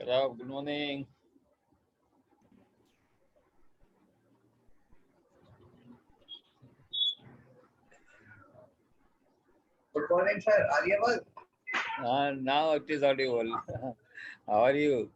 Hello, good morning. Good morning, sir. Aryabad. Now it is audible. How are you?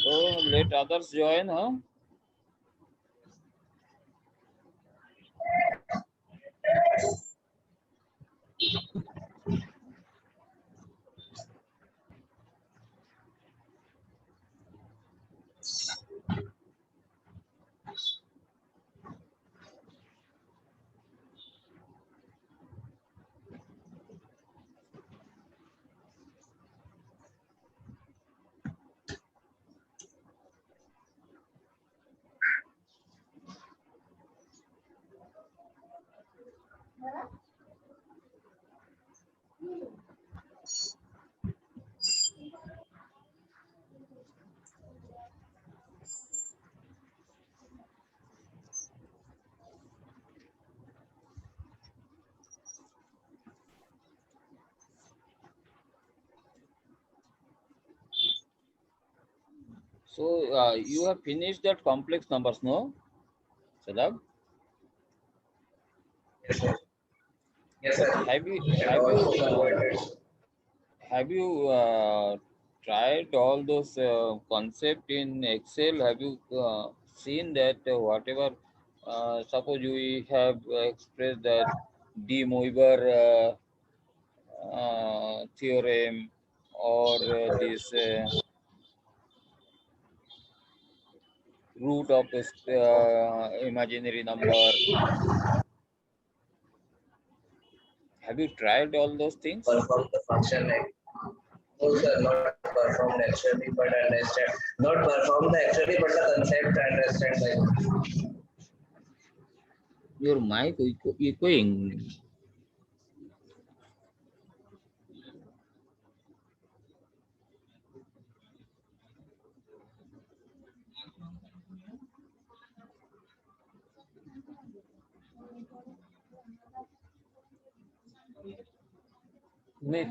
So, let others join, huh? So, you have finished that complex numbers, no? Sadab? Yes, sir. Yes, sir. Have you And have you also provided. have you tried all those concept in Excel? Have you seen that whatever suppose we have expressed that De Moivre theorem or this root of this imaginary number. Have you tried all those things? Perform the function like no, Hmm? sir, not performed actually, but understand. Not perform the actually, but the concept understand like Your mic echoing.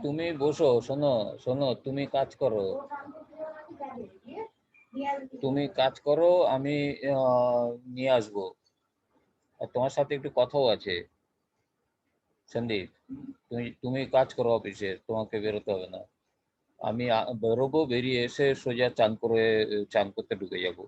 তুমি বসো, শোনো শোনো, তুমি কাজ করো, তুমি কাজ করো, আমি নিয়ে আসবো। আর তোমার সাথে একটু কথাও আছে। সন্দীপ, তুমি কাজ করো অফিসে, তোমাকে বেরোতে হবে না। আমি বেরোবো, বেরিয়ে এসে সোজা চান করতে ঢুকে যাব।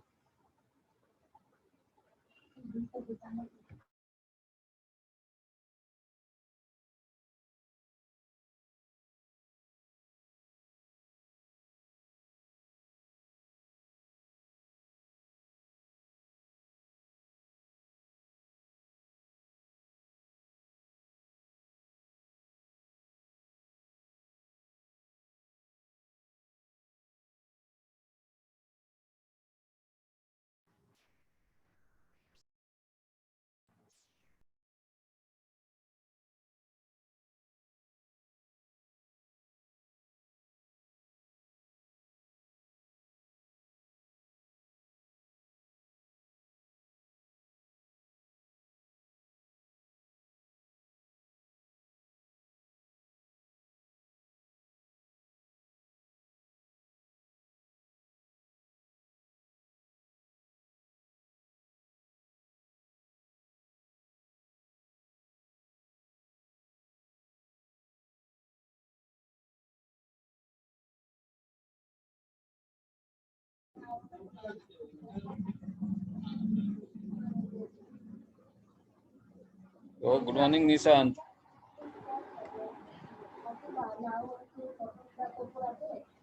Good morning Nishant.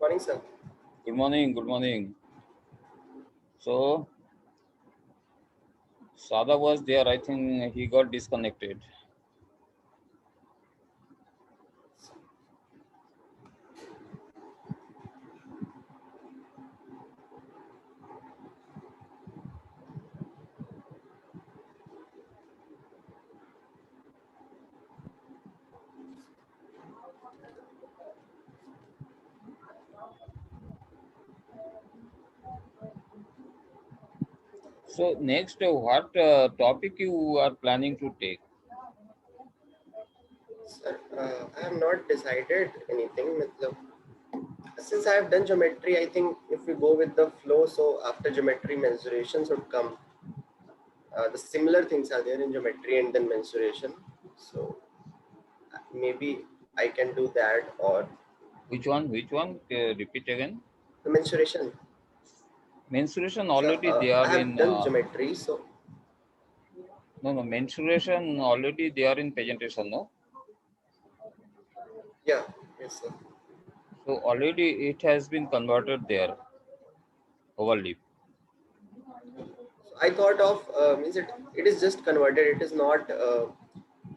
morning, sir. Good morning, good morning. So Sada was there. I think he got disconnected. So next, what topic you are planning to take? Sir, I have not decided anything. matlab, Since I have done geometry, I think if we go with the flow, so after geometry, mensurations would come. The similar things are there in geometry and then mensuration. So maybe I can do that, or Which one? Which one? Repeat again. the mensuration. Mensuration So already they I are have in. done geometry, so No, mensuration already they are in presentation. No. yeah, yes, sir. So already it has been converted there. Overleaf. So I thought of means it is just converted. It is not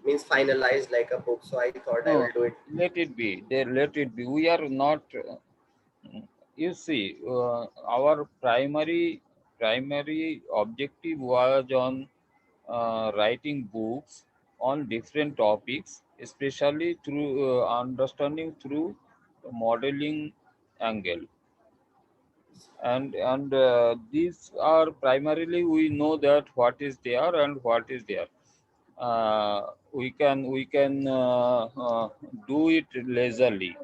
means finalized like a book. So I thought I No, will do it. let it be. They let it be. We are not. You see, our primary objective was on writing books on different topics, especially through understanding through modeling angle. And these are primarily we know that what is there and what is there. We can do it leisurely,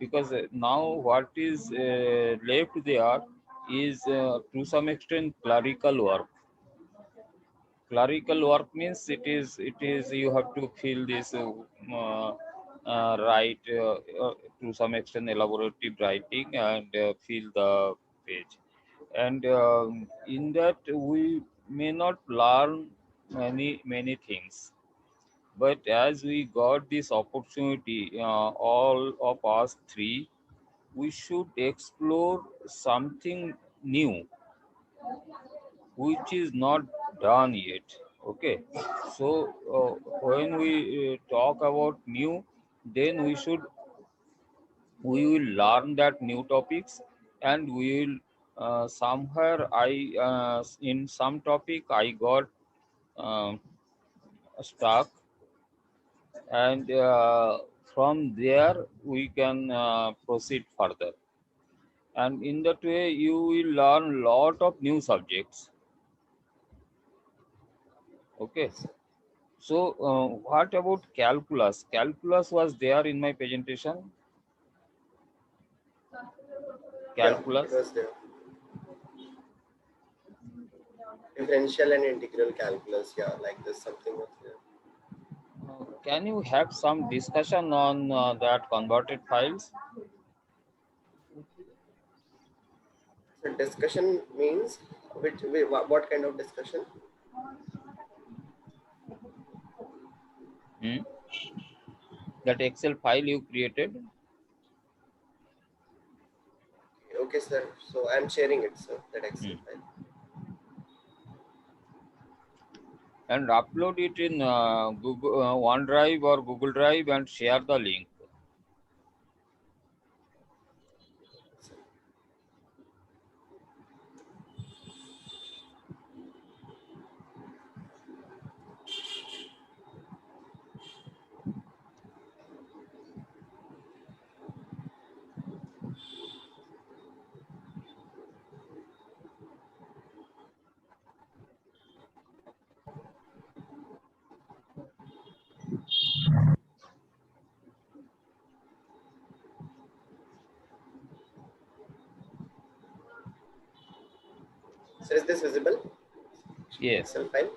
because now what is left there is to some extent clerical work. Clerical work means it is you have to fill this write to some extent elaborative writing and fill the page, and in that we may not learn many things, but as we got this opportunity, all of us three, we should explore something new which is not done yet. Okay, so when we talk about new, then we will learn that new topics, and we will somewhere I in some topic I got um, stuck, and from there we can proceed further, and in that way you will learn lot of new subjects. Okay. Yes, sir. So, what about calculus? Calculus was there in my presentation. Yeah, it Calculus. was there. Differential and integral calculus, yeah, like this something was there. Can you have some discussion on that converted files? So discussion means what kind of discussion? Hmm? That Excel file you created Okay, sir. So I'm sharing it, sir, that Excel hmm. file. and upload it in Google OneDrive or Google Drive and share the link. So, so is this visible? Yes. Excel file.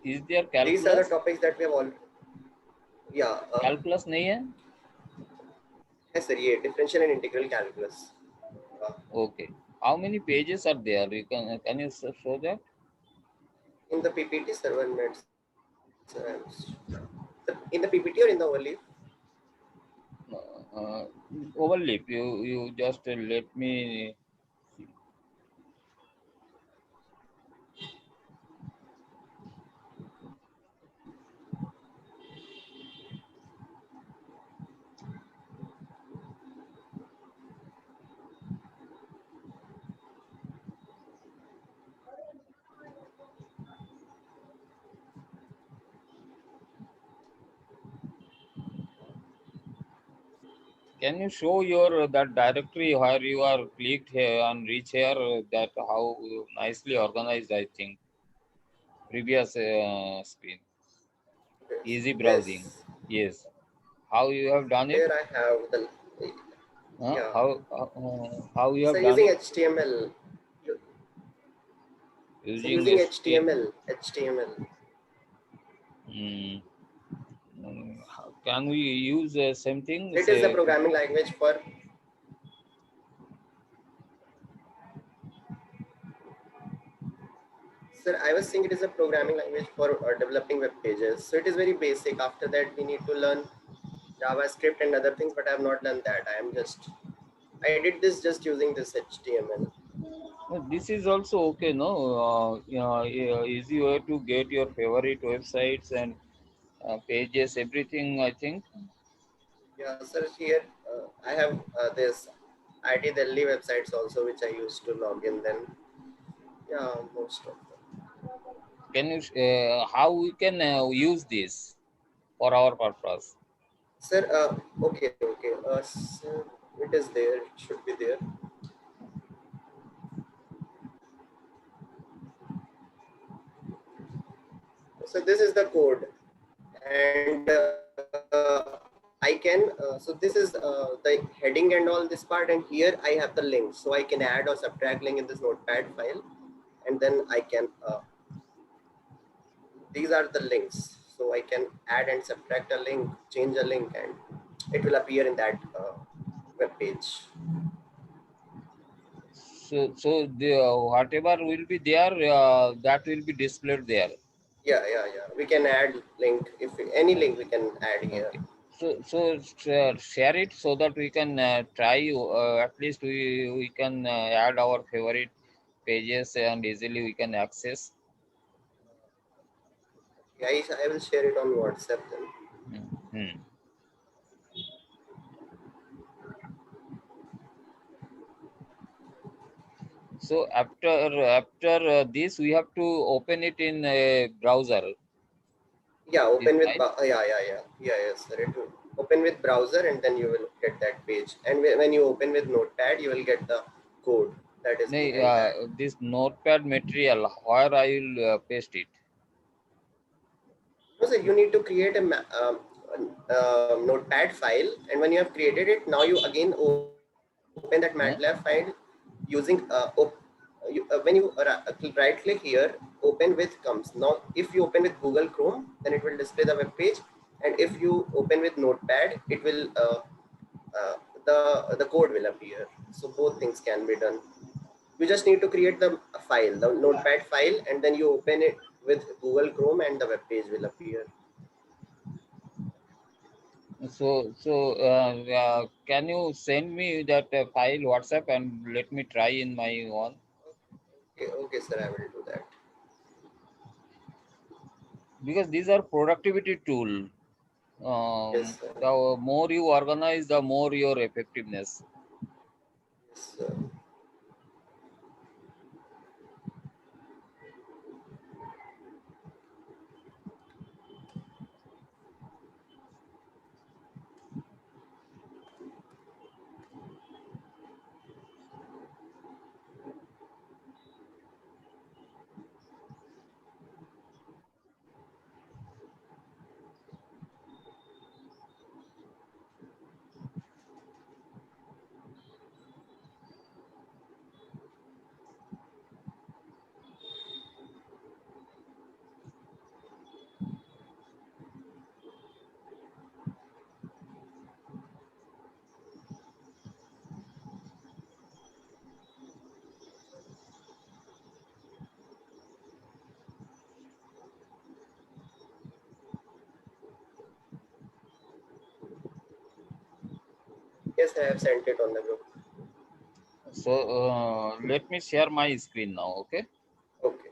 Is there These are the calculus? topics that we have all. Yeah. Calculus नहीं है? Yes, sir. Yeah, differential and integral calculus. Uh, Okay. How many pages are there? You can you show that? in the PPT, sir, 1 minute. Sir, in the PPT or in the overleaf? Uh, Overlap. You just let me. Can you show your that directory where you are clicked here and reach here? That how nicely organized. I think previous screen. Easy browsing. Yes, Yes. How you have done it? there I have the, Huh? yeah. How you So have done using it? HTML, so Using using ST. HTML. Mm, can we use same thing? It is the Say, programming language for, sir, I was saying it is a programming language for developing web pages. So it is very basic. After that, we need to learn JavaScript and other things, but I have not done that. I did this just using this HTML. this is also okay, no? Easy way to get your favorite websites and pages, everything. I think. Yeah, sir, here I have this IT Delhi websites also, which I used to log in then. Yeah, most of them. Can you how we can use this for our purpose? Sir, okay. Sir, it is there. It should be there. So this is the code, and I can. So this is the heading and all this part, and here I have the link, so I can add or subtract link in this Notepad file, and then I can. These are the links, so I can add and subtract a link, change a link, and it will appear in that web page. So the whatever will be there, that will be displayed there. Yeah. We can add link if any link we can add here. Okay. So share it so that we can try. At least we can add our favorite pages and easily we can access. Yeah, I will share it on WhatsApp then. Hmm. So after this, we have to open it in a browser. Yeah, Is open with right? yes, sir. It will open with browser, and then you will get that page. And when you open with Notepad, you will get the code that is No, behind that. this notepad material, where I will paste it. No, so you need to create a Notepad file, and when you have created it, now you again open that MATLAB file using when you right click here, open with comes. Now, if you open with Google Chrome, then it will display the web page, and if you open with Notepad, it will uh, the code will appear. So both things can be done. You just need to create the file, the Notepad file, and then you open it with Google Chrome, and the web page will appear. So can you send me that file WhatsApp and let me try in my own? Okay, sir, I will do that. Because these are productivity tool. Yes, sir. The more you organize, the more your effectiveness. Yes, sir. Yes, I have sent it on the group. So let me share my screen now. Okay. Okay.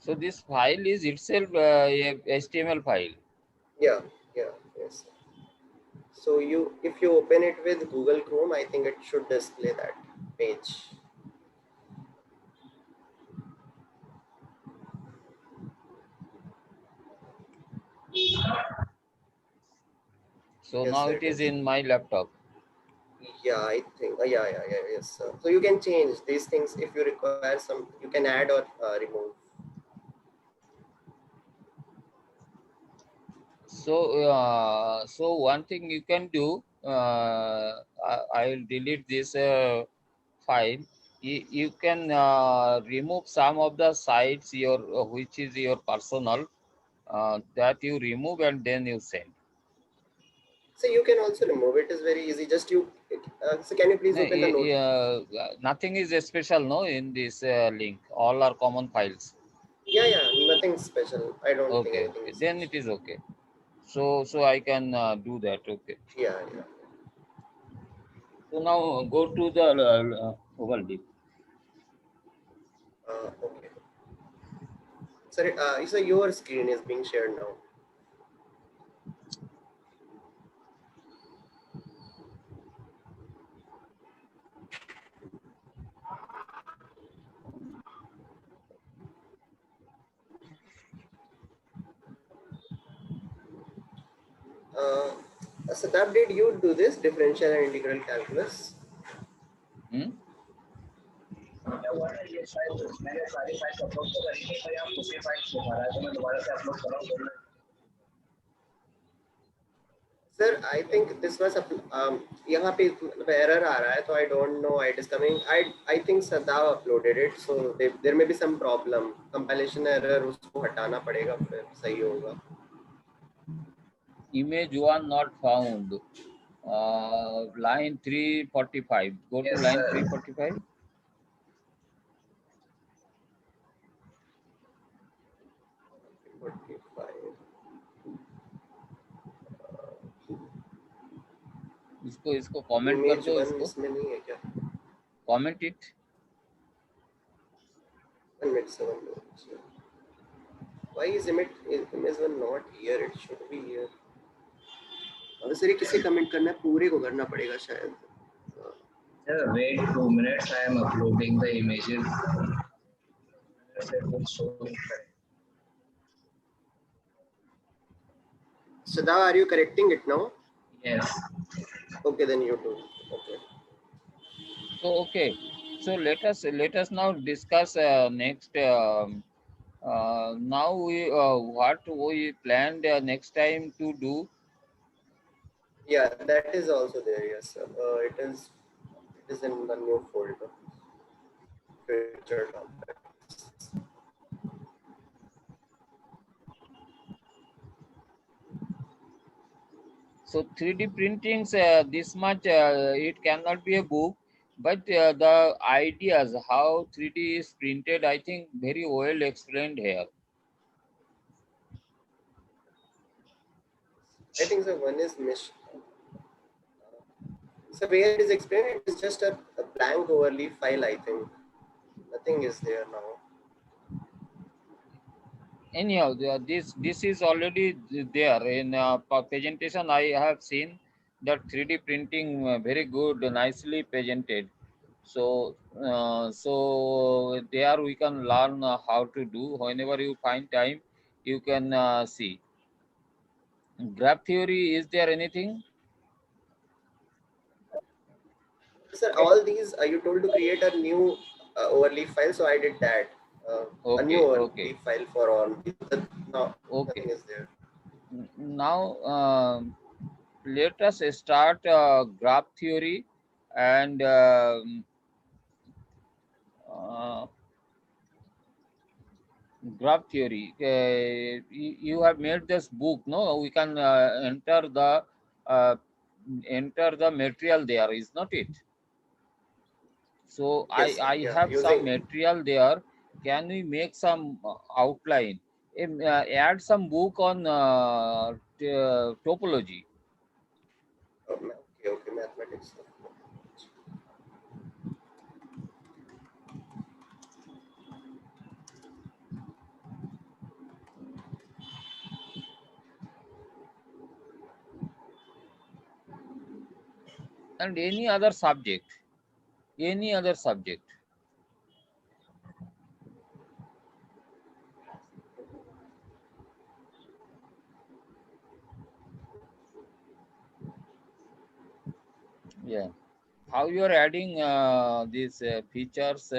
So this file is itself a HTML file. Yeah, yeah, yes. So if you open it with Google Chrome, I think it should display that page. So Yes, now sir, it it is is. in my laptop. Yeah, I think. Yeah, yes, sir. So you can change these things if you require some. You can add or remove. So one thing you can do, I will delete this file. You can remove some of the sites which is your personal, that you remove and then you send. So you can also remove it. Is very easy. Just you. So can you please No, open the note? nothing is special, no, in this link. All are common files. Yeah, nothing special. I don't think Okay, anything okay, is then it special. is okay. So I can do that. Okay. Yeah. So now go to the World. Okay. Sorry. So your screen is being shared now. Uh, Sadab, did you do this differential and integral calculus? Hmm? क्या हुआ ना ये file मैंने सारी files upload तो करी थी पर यहाँ दूसरी फाइल्स दिखा रहा है तो मैं दोबारा से अपलोड कर रहा हूँ Sir, I think this was यहाँ पे error आ रहा है तो I don't know why it is coming. I think Sadaf uploaded it, so there may be some problem. Compilation error उसको हटाना पड़ेगा फिर सही होगा. Image one not found. Line 345. Go to Yes, line sir. 345. इसको कमेंट कर Image दो. one इसको इसमें नहीं है क्या? Comment it. 1 minute 7 minutes. Why is image one not here? It should be here. अब सर ये किसे कमेंट करना है? पूरे को करना पड़ेगा शायद. Sir, wait 2 minutes. I am uploading the images. Sadaf, are you correcting it now? Yes. Okay, then you do. Okay. Okay. So let us now discuss next. Now what we planned next time to do. Yeah, that is also there. Yes, sir. It is in the new folder. Future topics. So 3D printings, this much, it cannot be a book, but the ideas how 3D is printed, I think very well explained here. I think so. One is mission. So where it is explained, it is just a blank overlay file. I think nothing is there now. Anyhow, this is already there in presentation. I have seen that 3D printing very good, nicely presented. So there we can learn how to do. Whenever you find time, you can see. Graph theory, is there anything? Sir, all these you told to create a new overlay file, so I did that. A new overlay file for all. No, nothing is there. Now let us start graph theory and graph theory. You have made this book, no? We can uh, enter the material there, is not it? So Yes, sir. I Yeah, have some using material there. Can we make some outline? Add some book on topology. okay, okay, mathematics. And any other subject. Any other subject. Yeah. How you are adding these features?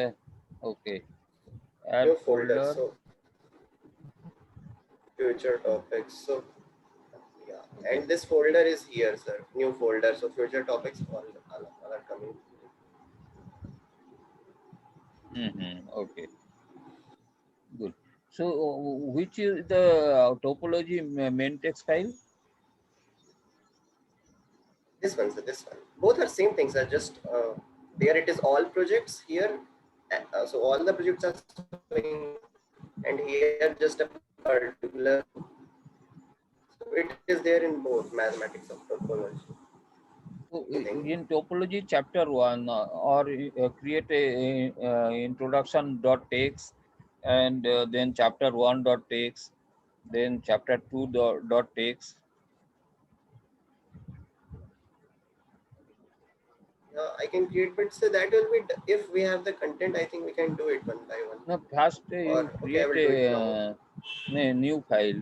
Okay. Add New folder. folder. So future topics. So yeah, Okay. and this folder is here, sir. New folder. So future topics all are coming. Okay. Good. So which is the topology main text file? This one, sir. This one. Both are same things. Are just there. It is all projects here. So all the projects are showing, and here just a particular. So it is there in both mathematics of topology. So I think. in topology chapter 1 or create a introduction dot text and then chapter 1 dot text, then chapter 2 dot text. I can create, but so that will be if we have the content. I think we can do it one by one. Now first Or you okay, I create will do it now. a new file.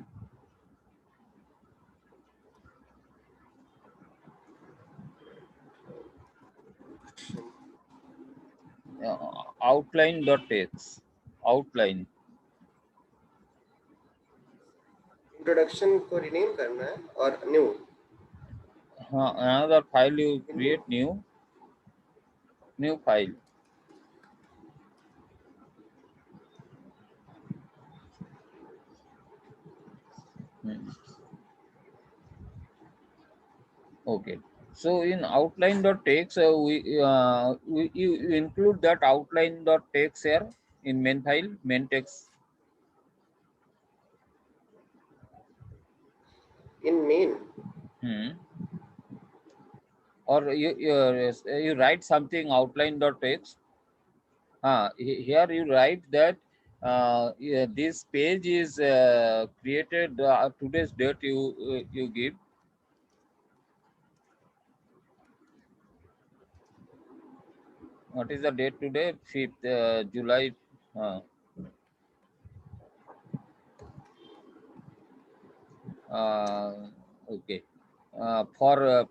Outline dot text. Outline. Introduction को rename करना है और new Another file you create new file. Hmm. Okay. So in outline.txt, you include that outline.txt here in main file, main text. In main Hmm. Or you write something outline.txt. Here you write that yeah, this page is created today's date you give. What is the date today? 5th July. Uh, uh, okay. For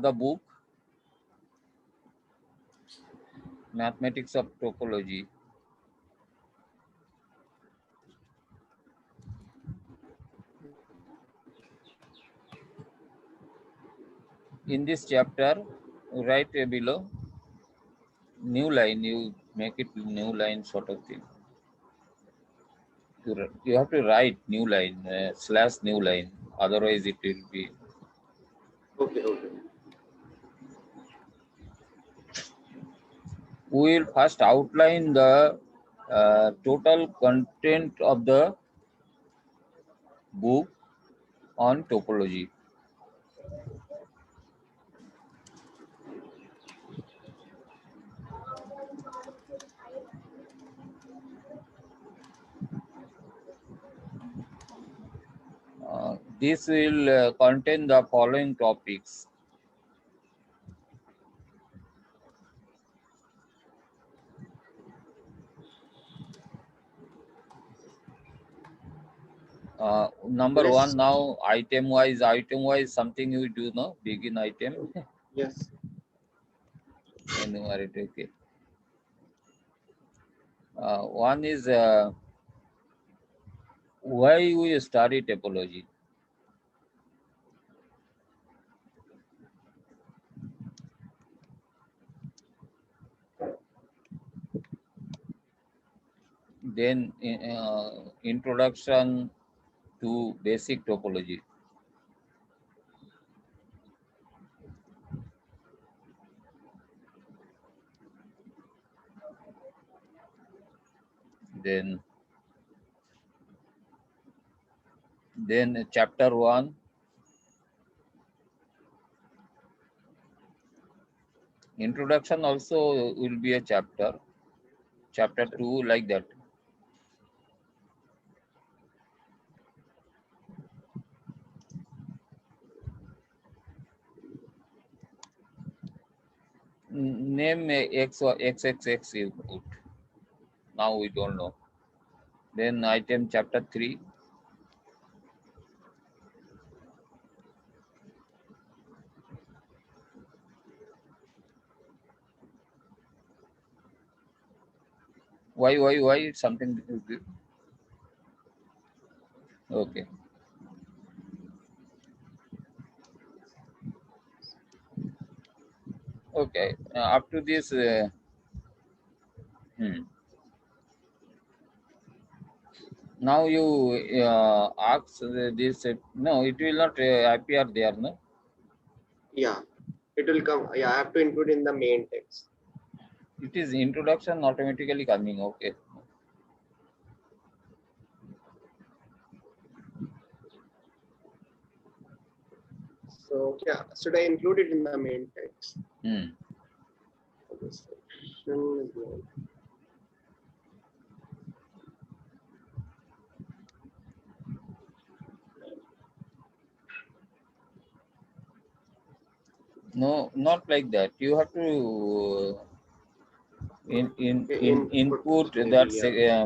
the book Mathematics of Topology. In this chapter, write below new line. You make it new line sort of thing. You have to write new line slash new line. Otherwise, it will be. Okay okay We will first outline the total content of the book on topology. This will contain the following topics. Number Let's one, now item wise something you do, no? Begin item. yes Enumerate, okay. One is why we study topology. then introduction to basic topology. Then chapter 1, introduction also will be a chapter. Chapter 2, like that. Name X or XXX you put. Now we don't know. Then item chapter 3. Why something? Okay. Okay. Up to this. Now you ask this. No, it will not appear there. No. Yeah, it will come. Yeah, I have to include in the main text. It is introduction automatically coming. Okay. So yeah, should I include it in the main text? This section is not- No, not like that. You have to input maybe, that yeah.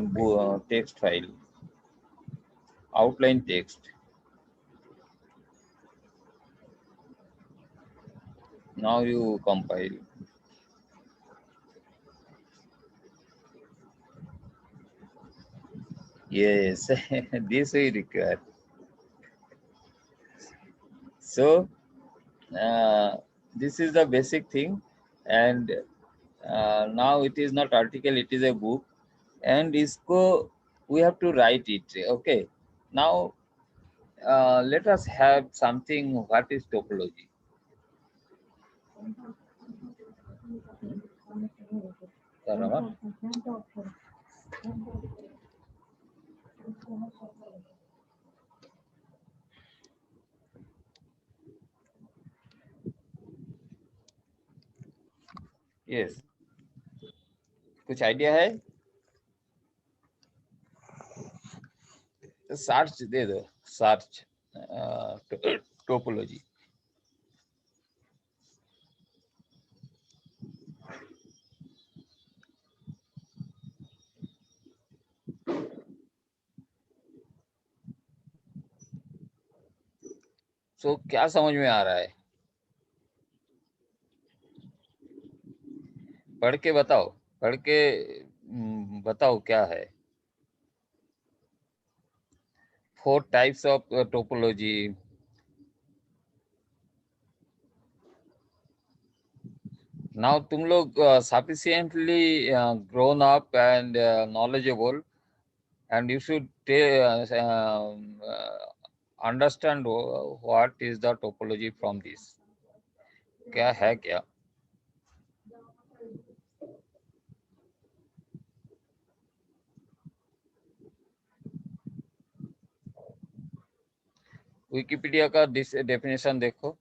text file, outline text. Now you compile. Yes, this we require. So this is the basic thing, and now it is not article, it is a book, and isko we have to write it. Okay. Now let us have something. What is topology? Karama? Yes. कुछ idea है? Search दे दो, search topology. सो क्या समझ में आ रहा है? पढ़ के बताओ, पढ़ के बताओ क्या है. 4 types of topology. Now तुम लोग sufficiently grown up and knowledgeable, and you should understand what is the topology from this. क्या है क्या? विकिपीडिया का डेफिनेशन देखो.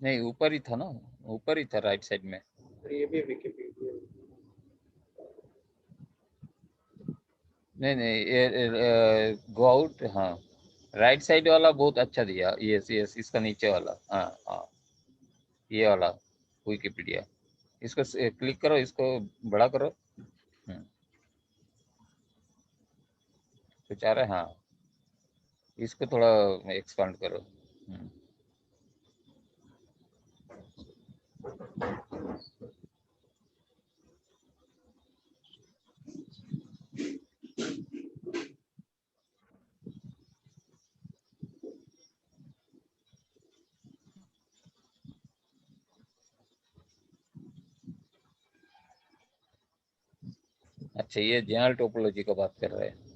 नहीं, ऊपर ही था ना, ऊपर ही था राइट साइड में. ये भी विकिपीडिया. नहीं ये गो आउट. हाँ, राइट साइड वाला बहुत अच्छा दिया. यस यस, इसका नीचे वाला. हाँ हाँ, ये वाला विकिपीडिया. इसको क्लिक करो, इसको बड़ा करो. कुछ आ रहा है? हाँ, इसको थोड़ा एक्सपांड करो. अच्छा, ये जनरल टोपोलॉजी का बात कर रहे हैं।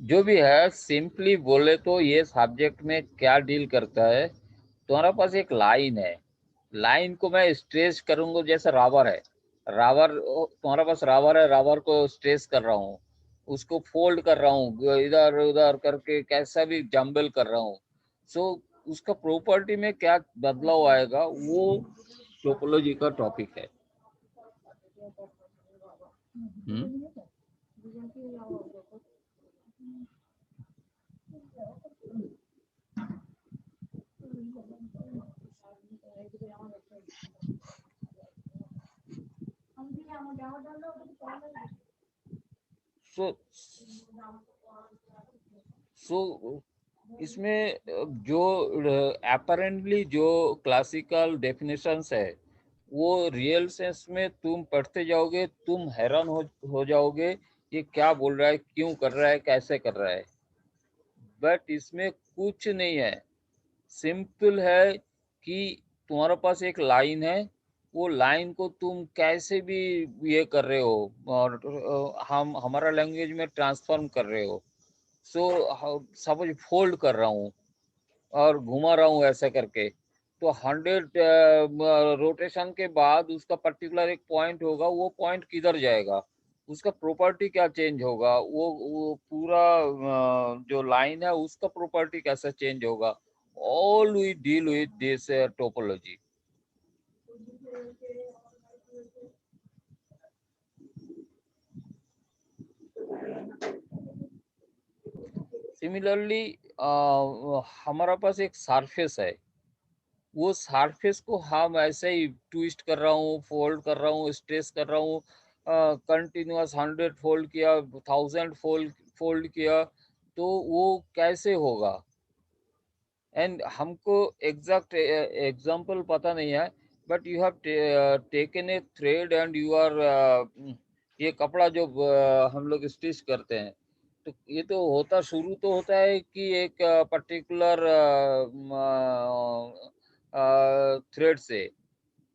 जो भी है, सिंपली बोले तो ये सब्जेक्ट में क्या डील करता है, तुम्हारे पास एक लाइन है, लाइन को मैं स्ट्रेच करूंगा, जैसे राबर है, राबर तुम्हारे पास राबर है, राबर को स्ट्रेच कर रहा हूँ, उसको फोल्ड कर रहा हूँ, इधर उधर करके कैसा भी जंबल कर रहा हूँ। सो उसका प्रॉपर्टी में क्या बदलाव आएगा, वो टोपोलॉजी का टॉपिक है। सो सो इसमें जो अपेरेंटली जो क्लासिकल डेफिनेशंस है, वो रियल सेंस में तुम पढ़ते जाओगे, तुम हैरान हो जाओगे, ये क्या बोल रहा है, क्यों कर रहा है, कैसे कर रहा है। बट इसमें कुछ नहीं है, सिंपल है कि तुम्हारे पास एक लाइन है, वो लाइन को तुम कैसे भी ये कर रहे हो, और हम हमारा लैंग्वेज में ट्रांसफॉर्म कर रहे हो। सो सपोज फोल्ड कर रहा हूँ और घुमा रहा हूँ ऐसा करके, तो 100 रोटेशन के बाद उसका पर्टिकुलर एक पॉइंट होगा, वो पॉइंट किधर जाएगा, उसका प्रॉपर्टी क्या चेंज होगा, वो पूरा जो लाइन है उसका प्रॉपर्टी कैसे चेंज होगा। All we deal with this topology. Similarly हमारा पास एक सरफेस है, वो सरफेस को हम ऐसे ही ट्विस्ट कर रहा हूँ, फोल्ड कर रहा हूँ, स्ट्रेस कर रहा हूँ, कंटिन्यूअस 100 फोल्ड किया, 1000 फोल्ड फोल्ड किया, तो वो कैसे होगा। एंड हमको एग्जैक्ट एग्जांपल पता नहीं है, but you have taken a thread and you are, ये कपड़ा जो हम लोग स्टिच करते हैं, तो ये तो होता, शुरू तो होता है कि एक पर्टिकुलर थ्रेड से,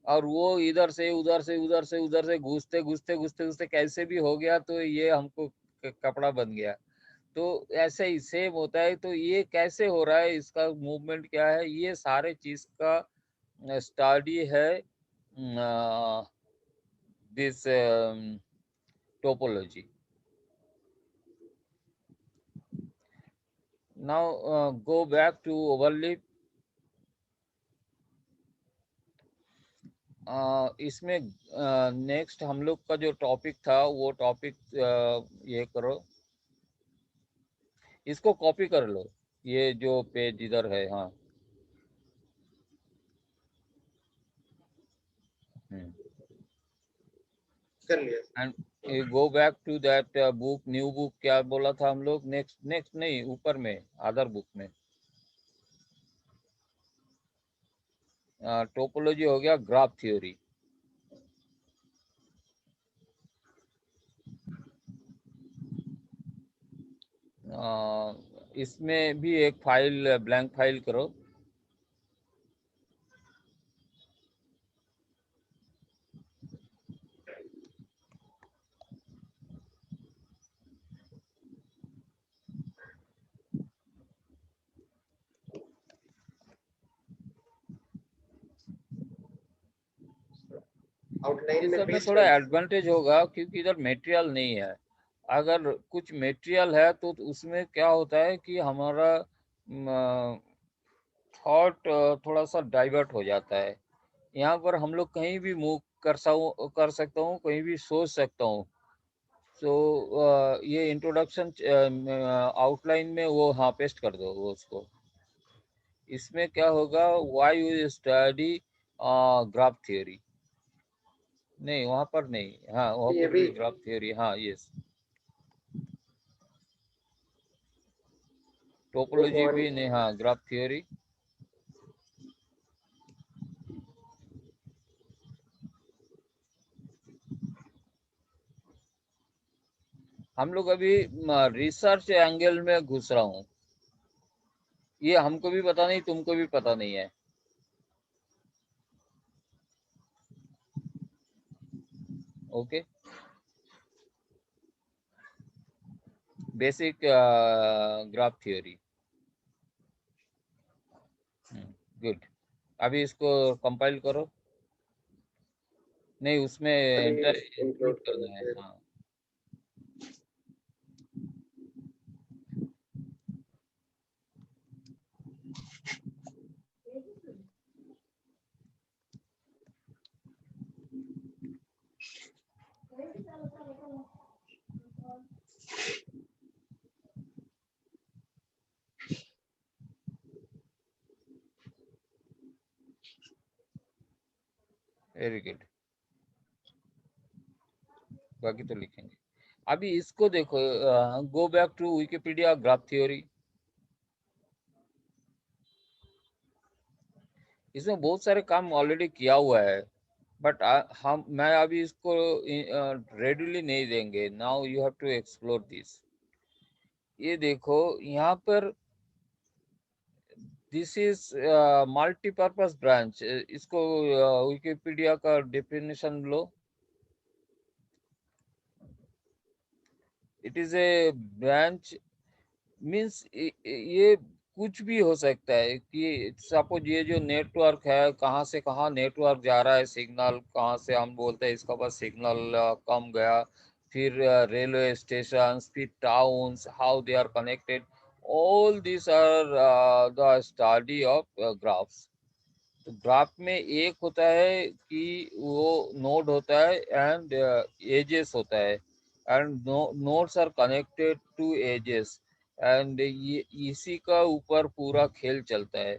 और वो इधर से उधर से उधर से उधर से घुसते घुसते घुसते घुसते कैसे भी हो गया, तो ये हमको कपड़ा बन गया। तो ऐसे ही सेम होता है, तो ये कैसे हो रहा है, इसका मूवमेंट क्या है, ये सारे चीज का स्टडी है this topology. Now go back to overlap. इसमें नेक्स्ट हम लोग का जो टॉपिक था, वो टॉपिक ये करो, इसको कॉपी कर लो, ये जो पेज इधर है। हाँ, कर लिया। And go back to that book, new book, क्या बोला था हम लोग, नेक्स्ट नेक्स्ट नहीं, ऊपर में अदर बुक में टोपोलॉजी हो गया, ग्राफ थ्योरी। इसमें भी एक फाइल, ब्लैंक फाइल करो। आउटलाइन इस में सब में पेस्ट थोड़ा कर दिया। एडवांटेज होगा क्योंकि इधर मटेरियल नहीं है। अगर कुछ मटेरियल है तो उसमें क्या होता है कि हमारा थॉट थोड़ा सा डाइवर्ट हो जाता है। यहाँ पर हम लोग कहीं भी मूव कर सकता हूँ, कहीं भी सोच सकता हूँ। सो ये इंट्रोडक्शन आउटलाइन में वो, हाँ, पेस्ट कर दो वो उसको। इसमें क्या होगा, why you study graph theory, नहीं वहां पर नहीं, हाँ वहां ये पर भी भी ग्राफ थ्योरी, हाँ यस, बुक टोपोलॉजी वन। भी नहीं, हाँ ग्राफ थ्योरी। हम लोग अभी रिसर्च एंगल में घुस रहा हूँ, ये हमको भी पता नहीं, तुमको भी पता नहीं है। Okay, basic graph theory. Good. अभी इसको कंपाइल करो। नहीं, उसमें अभी इंक्लूड include करना करना है। है। हाँ, वेरी गुड। बाकी तो लिखेंगे। अभी इसको देखो, go back to Wikipedia graph theory. इसमें बहुत सारे काम ऑलरेडी किया हुआ है, बट हम मैं अभी इसको रेडीली नहीं देंगे। Now you have to explore this. ये देखो यहाँ पर, दिस इज मल्टीपर्पज ब्रांच। इसको विकिपीडिया का डेफिनेशन लो। It is a branch, means ये कुछ भी हो सकता है कि सपोज ये जो नेटवर्क है, कहाँ से कहाँ नेटवर्क जा रहा है, सिग्नल कहाँ से हम बोलते हैं इसका पास सिग्नल कम गया, फिर रेलवे स्टेशन, फिर towns, how they are connected, all this are the study of graphs. तो ग्राफ में एक होता है कि वो नोड होता है एंड एजेस होता है, and nodes are connected to edges, and ये इसी का ऊपर पूरा खेल चलता है।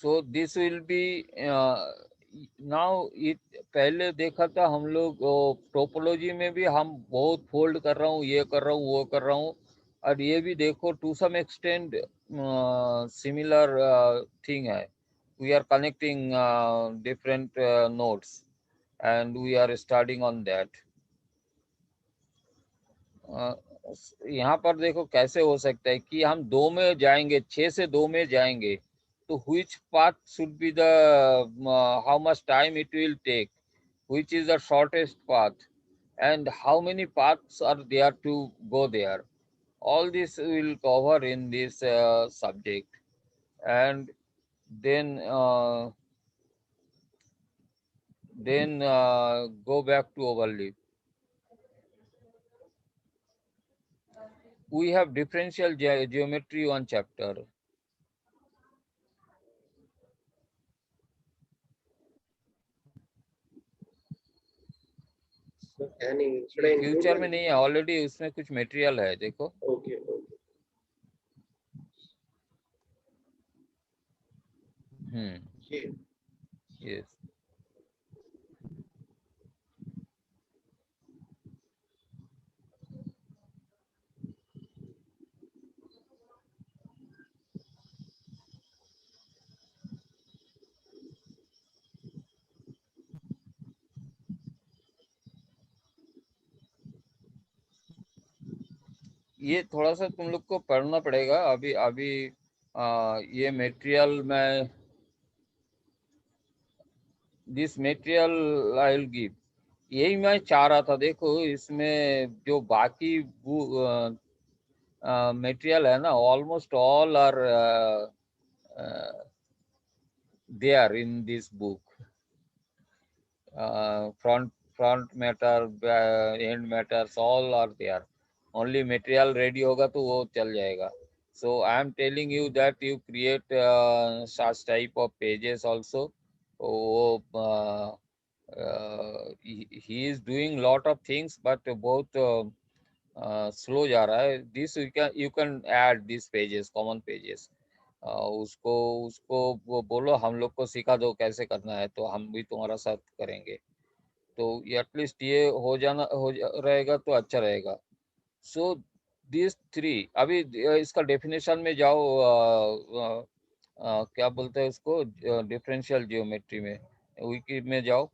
So this will be now it, पहले देखा था हम लोग टोपोलॉजी में भी हम बहुत फोल्ड कर रहा हूँ, ये कर रहा हूँ, वो कर रहा हूँ, और ये भी देखो to some extent similar thing है। We are connecting different nodes and we are starting on that. यहाँ पर देखो कैसे हो सकता है कि हम 2 में जाएंगे, 6 से 2 में जाएंगे, तो which path should be the how much time it will take, which is the shortest path, and how many paths are there to go there. All this will cover in this subject. And then go back to overleaf. We have differential geometry one chapter. Should I include future में one? नहीं है, already उसमें कुछ material है, देखो। Okay, okay. Okay. Yes. ये थोड़ा सा तुम लोग को पढ़ना पड़ेगा अभी अभी। ये मटेरियल मैं, this material I will give, यही मैं चाह रहा था। देखो इसमें जो बाकी मटेरियल है ना, almost all are there in this book. Front matter, end matters, all are there. Only material ready होगा तो वो चल जाएगा। So I am telling you that you create such type of pages also. Oh, he is doing lot of things, but बहुत slow जा रहा है। This you can add these pages, common pages. उसको उसको वो बोलो हम लोग को सिखा दो कैसे करना है, तो हम भी तुम्हारा साथ करेंगे। तो एटलीस्ट ये रहेगा तो अच्छा रहेगा। सो दिस थ्री, अभी इसका डेफिनेशन में जाओ। क्या बोलते हैं उसको, डिफरेंशियल जियोमेट्री में, विकी में जाओ।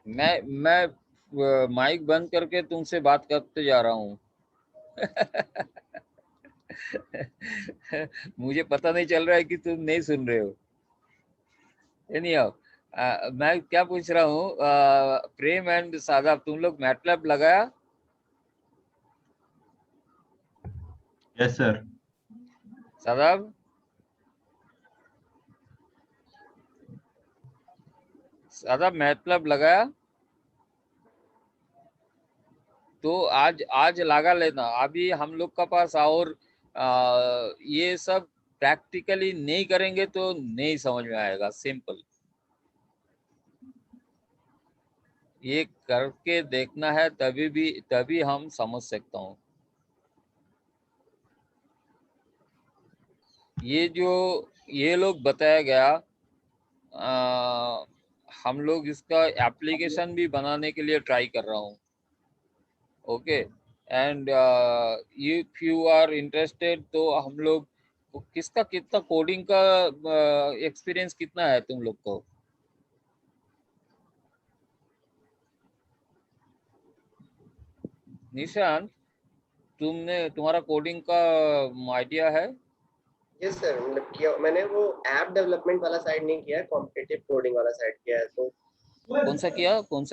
मैं माइक बंद करके तुमसे बात करते जा रहा हूँ। मुझे पता नहीं चल रहा है कि तुम नहीं सुन रहे हो। Anyhow, मैं क्या पूछ रहा हूँ, प्रेम एंड सादाब, तुम लोग मैटलैब लगाया? Yes sir. Shadab, Shadab MATLAB लगाया? तो आज लगा लेना। अभी हम लोग का पास और ये सब प्रैक्टिकली नहीं करेंगे तो नहीं समझ में आएगा। सिंपल, ये करके देखना है, तभी हम समझ सकता हूँ। ये लोग बताया गया, हम लोग इसका एप्लीकेशन भी बनाने के लिए ट्राई कर रहा हूँ। Okay, and if you are interested तो हम लोग किसका कितना कोडिंग का एक्सपीरियंस कितना है तुम लोग को? निशांत, तुम्हारा कोडिंग का आइडिया है? यस सर, मतलब किया मैंने। वो ऐप डेवलपमेंट वाला साइड नहीं किया है, कॉम्पिटिटिव कोडिंग वाला साइड किया है। तो कौन सा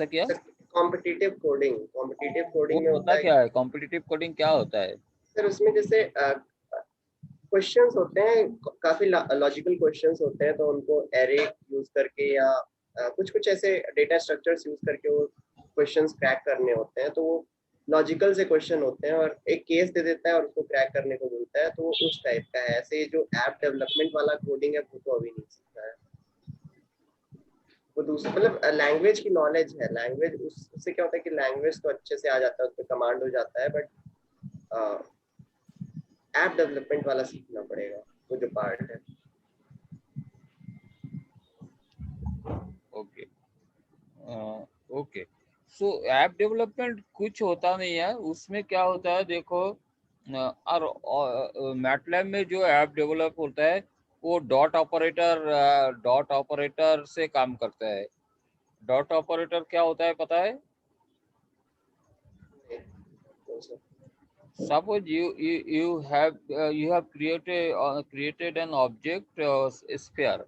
किया? कॉम्पिटिटिव कोडिंग वो में होता होता है क्या है? कॉम्पिटिटिव कोडिंग क्या होता है? सर, उसमें जैसे क्वेश्चंस होते हैं, काफी लॉजिकल क्वेश्चंस होते हैं, तो उनको एरे यूज करके या कुछ कुछ ऐसे डेटा स्ट्रक्चर्स यूज करके वो क्वेश्चंस क्रैक करने होते हैं। तो वो लॉजिकल से क्वेश्चन होते हैं और एक केस दे देता है और उसको क्रैक करने को बोलता है। तो वो उस टाइप का है। ऐसे जो ऐप डेवलपमेंट वाला कोडिंग है वो तो अभी नहीं सीखा है। वो दूसरा मतलब लैंग्वेज की नॉलेज है। लैंग्वेज उससे क्या होता है कि लैंग्वेज तो अच्छे से आ जाता है, उस पर कमांड हो जाता है, बट ऐप डेवलपमेंट वाला सीखना पड़ेगा, वो जो पार्ट है। Okay, okay. सो ऐप डेवलपमेंट कुछ होता नहीं है उसमें। क्या होता है देखो, और मैटलैब में जो ऐप डेवलप होता है वो डॉट ऑपरेटर से काम करता है। डॉट ऑपरेटर क्या होता है पता है? Suppose you have created an object, sphere।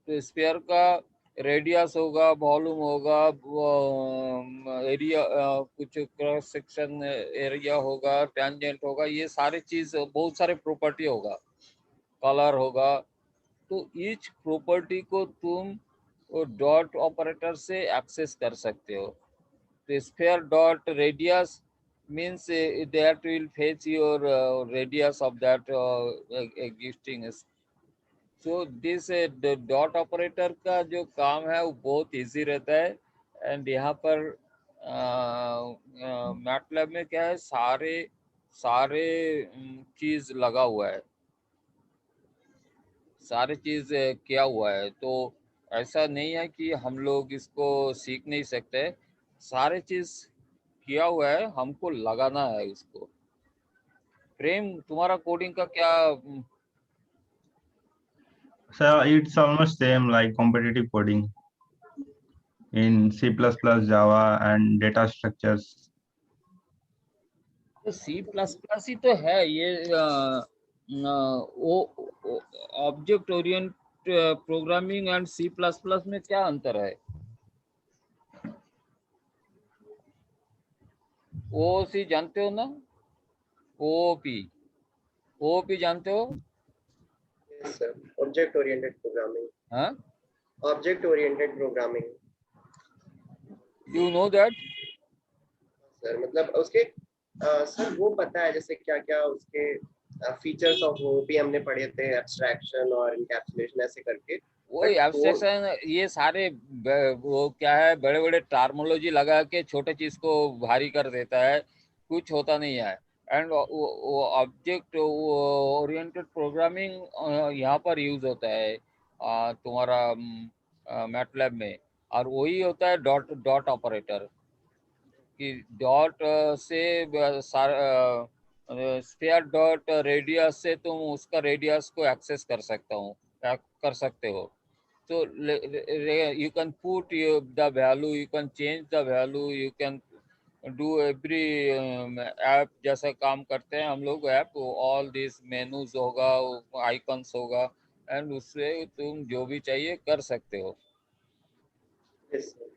तो स्फीयर का रेडियस होगा, वॉल्यूम होगा, एरिया, कुछ क्रॉस सेक्शन एरिया होगा, टेंजेंट होगा, ये सारे चीज, बहुत सारे प्रॉपर्टी होगा, कलर होगा। तो ईच प्रॉपर्टी को तुम डॉट ऑपरेटर से एक्सेस कर सकते हो। तो sphere dot radius means that will fetch your radius of that existing। So this dot operator का जो काम है वो बहुत इजी रहता है। एंड यहाँ पर मैटलैब में क्या है, सारे सारे चीज लगा हुआ है, सारे चीज किया हुआ है। तो ऐसा नहीं है कि हम लोग इसको सीख नहीं सकते, सारे चीज किया हुआ है, हमको लगाना है इसको। प्रेम, तुम्हारा कोडिंग का क्या? So it's almost same like competitive coding in C++, Java and data structures. तो C++ ही तो है ये। वो object Orient programming and C++ में क्या अंतर है? OOC जानते हो ना? OOP जानते हो? Yes, sir. Object oriented programming. हाँ, Object oriented programming. You know that? Sir मतलब उसके सर वो पता है जैसे क्या क्या उसके फीचर्स ऑफ वो भी हमने पढ़े थे, एब्स्ट्रैक्शन और इनकैप्सुलेशन ऐसे करके। वो बट एब्स्ट्रैक्शन, ये सारे वो क्या है, बड़े बड़े टर्मिनोलॉजी लगा के छोटे चीज को भारी कर देता है, कुछ होता नहीं है। एंड वो ऑब्जेक्ट ओरिएंटेड प्रोग्रामिंग यहाँ पर यूज होता है तुम्हारा मैटलैब में। और वही होता है डॉट डॉट ऑपरेटर, कि डॉट से स्फीयर डॉट रेडियस से तुम उसका रेडियस को एक्सेस कर सकते हो। So you can put the value, you can change the value, you can do every app जैसा काम करते हैं हम लोग ऐप, ऑल दिस मेनूज होगा, आइकन्स होगा, एंड उससे तुम जो भी चाहिए कर सकते हो. Yes, sir.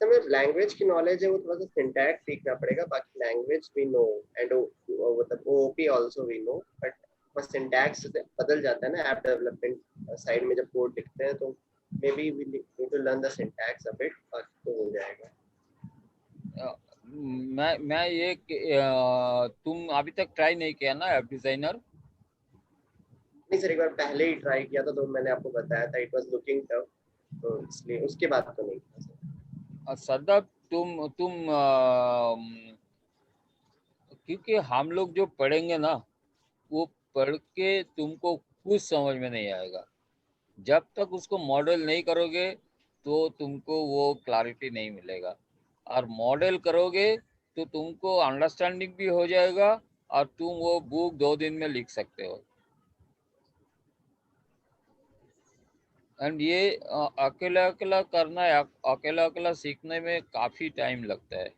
सर में लैंग्वेज की नॉलेज है, वो थोड़ा सा सिंटैक्स सीखना पड़ेगा, बाकी लैंग्वेज वी नो एंड मतलब OOP also we know, but बस सिंटैक्स बदल जाता है ना ऐप डेवलपमेंट साइड में जब कोड लिखते हैं, तो maybe we need to learn the syntax a bit, बाकी तो हो जाएगा. मैं ये तुम अभी तक ट्राई नहीं किया ना ऐप डिजाइनर? नहीं सर, एक बार पहले ही ट्राई किया था, तो मैंने आपको बताया था इट वाज लुकिंग टफ, तो इसलिए उसके बाद तो नहीं किया सर. सदब, तुम क्योंकि हम लोग जो पढ़ेंगे ना, वो पढ़ के तुमको कुछ समझ में नहीं आएगा. जब तक उसको मॉडल नहीं करोगे तो तुमको वो क्लैरिटी नहीं मिलेगा. और मॉडल करोगे तो तुमको अंडरस्टैंडिंग भी हो जाएगा, और तुम वो बुक 2 दिन में लिख सकते हो. एंड ये अकेला अकेला करना है, अकेला अकेला सीखने में काफ़ी टाइम लगता है.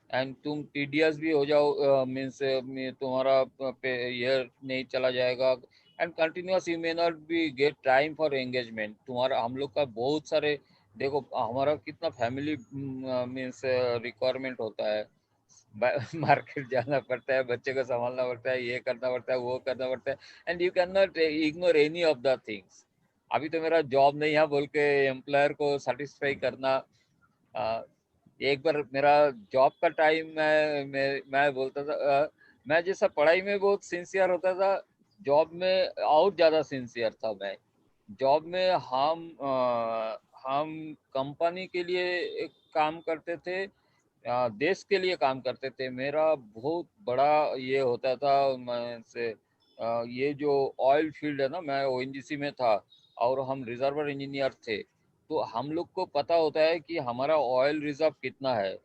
एंड तुम टीडियस भी हो जाओ, मीन्स तुम्हारा ये नहीं चला जाएगा. And continuous you may not be get time for engagement. तुम्हारा हम लोग का बहुत सारे, देखो हमारा कितना फैमिली मीन्स रिक्वायरमेंट होता है. मार्केट जाना पड़ता है, बच्चे को संभालना पड़ता है, ये करना पड़ता है, वो करना पड़ता है. And you can not ignore any of the things. अभी तो मेरा जॉब नहीं है बोल के एम्प्लॉयर को सेटिस्फाई करना. एक बार मेरा जॉब का टाइम, मैं बोलता था, मैं जैसा पढ़ाई में बहुत सिंसियर होता था, जॉब में और ज़्यादा सिंसियर था मैं. जॉब में हम कंपनी के लिए एक काम करते थे, देश के लिए काम करते थे. मेरा बहुत बड़ा ये होता था, मैं से ये जो ऑयल फील्ड है ना, मैं ओएनजीसी में था और हम रिजर्वर इंजीनियर थे. तो हम लोग को पता होता है कि हमारा ऑयल रिजर्व कितना है,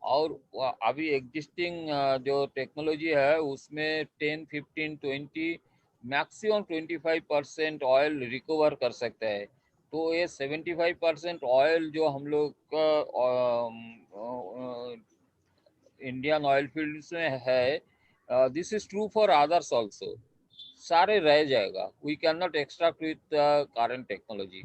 और अभी एग्जिस्टिंग जो टेक्नोलॉजी है उसमें 10, 15, 20, मैक्सिमम 25% ऑयल रिकवर कर सकता है. तो ये 75% ऑयल जो हम लोग का इंडियन ऑयल फील्ड्स में है, this is true for others also. सारे रह जाएगा, we can not extract with current technology.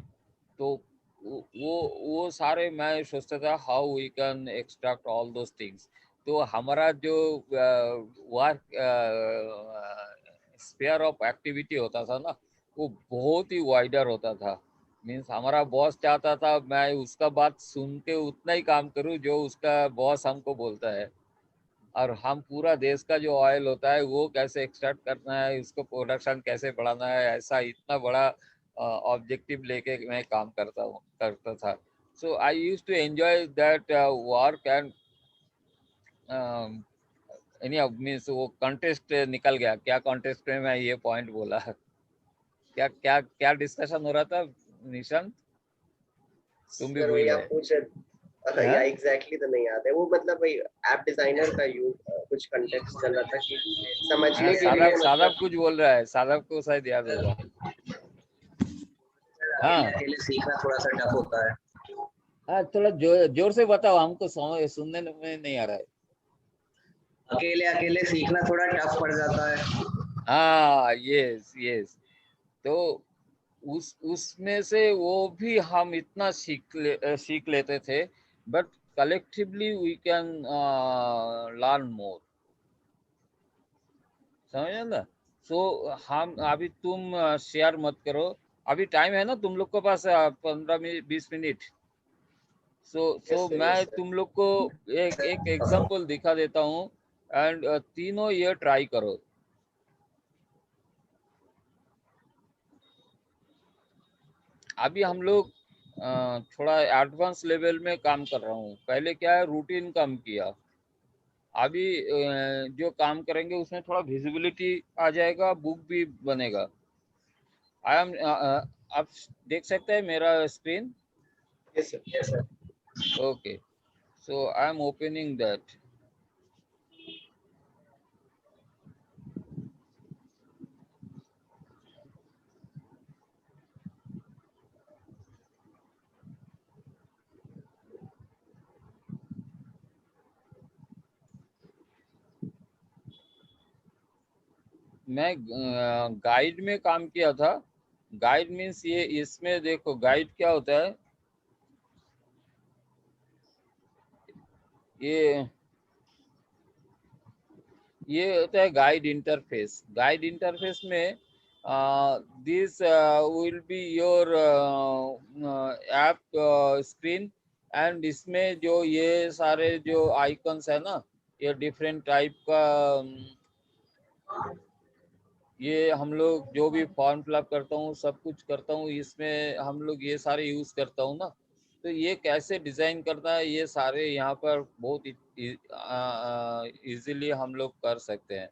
तो वो सारे मैं सोचता था how we can extract all those things. तो हमारा जो वर्क स्पेयर ऑफ एक्टिविटी होता था ना, वो बहुत ही वाइडर होता था. मीन्स हमारा बॉस चाहता था मैं उसका बात सुन के उतना ही काम करूं जो उसका बॉस हमको बोलता है. और हम पूरा देश का जो ऑयल होता है वो कैसे एक्सट्रैक्ट करना है, उसको प्रोडक्शन कैसे बढ़ाना है, ऐसा इतना बड़ा ऑब्जेक्टिव लेके मैं काम करता था. So I used to enjoy that work. And any means वो कॉन्टेस्ट निकल गया. क्या कॉन्टेस्ट में मैं ये पॉइंट बोला? क्या क्या क्या डिस्कशन हो रहा था निशांत? तुम भी सर भूल वही आप गए? पूछ रहे, हाँ? या एग्जैक्टली तो नहीं याद है वो, मतलब वही ऐप डिजाइनर का यूज कुछ कंटेक्स्ट चल रहा था कि हाँ, समझने के सादब लिए, सादब मतलब कुछ बोल रहा है, सादब को शायद याद होगा. अकेले हाँ अकेले सीखना थोड़ा सा टफ होता है. हाँ, थोड़ा जोर से बताओ, हमको सुनने में नहीं आ रहा है. अकेले अकेले सीखना थोड़ा टफ पड़ जाता है. हाँ, यस यस. तो उसमें से वो भी हम इतना सीख लेते थे, but collectively we can learn more. समझे ना? सो हम अभी तुम शेयर मत करो. अभी टाइम है ना तुम लोग के पास 15 20 मिनट. सो यस सर, मैं यस सर. तुम लोग को एक एक एग्जांपल दिखा देता हूँ. एंड तीनों ये ट्राई करो. अभी हम लोग थोड़ा एडवांस लेवल में काम कर रहा हूँ. पहले क्या है, रूटीन काम किया. अभी जो काम करेंगे उसमें थोड़ा विजिबिलिटी आ जाएगा, बुक भी बनेगा. आई एम आप देख सकते हैं मेरा screen? Yes sir. Yes sir. Okay. So I am opening that. मैं गाइड में काम किया था। गाइड मीन्स ये, इसमें देखो गाइड क्या होता है, ये होता है गाइड इंटरफेस। गाइड इंटरफेस में this will be your app screen, and इसमें जो ये सारे जो आइकन्स है ना, ये डिफरेंट टाइप का, ये हम लोग जो भी फॉर्म फिलअप करता हूँ, सब कुछ करता हूँ, इसमें हम लोग ये सारे यूज करता हूँ ना। तो ये कैसे डिजाइन करना है, ये सारे यहाँ पर बहुत इजीली हम लोग कर सकते हैं।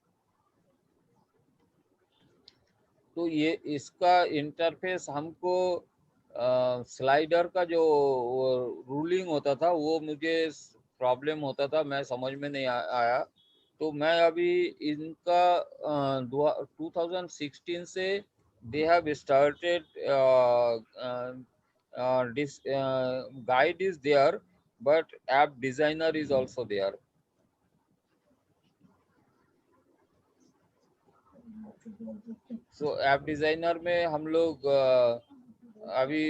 तो ये इसका इंटरफेस हमको स्लाइडर का जो रूलिंग होता था वो मुझे प्रॉब्लम होता था, मैं समझ में नहीं आया। तो मैं अभी इनका 2016 से they have started this guide is there, but app designer is also there. So app designer में हम लोग अभी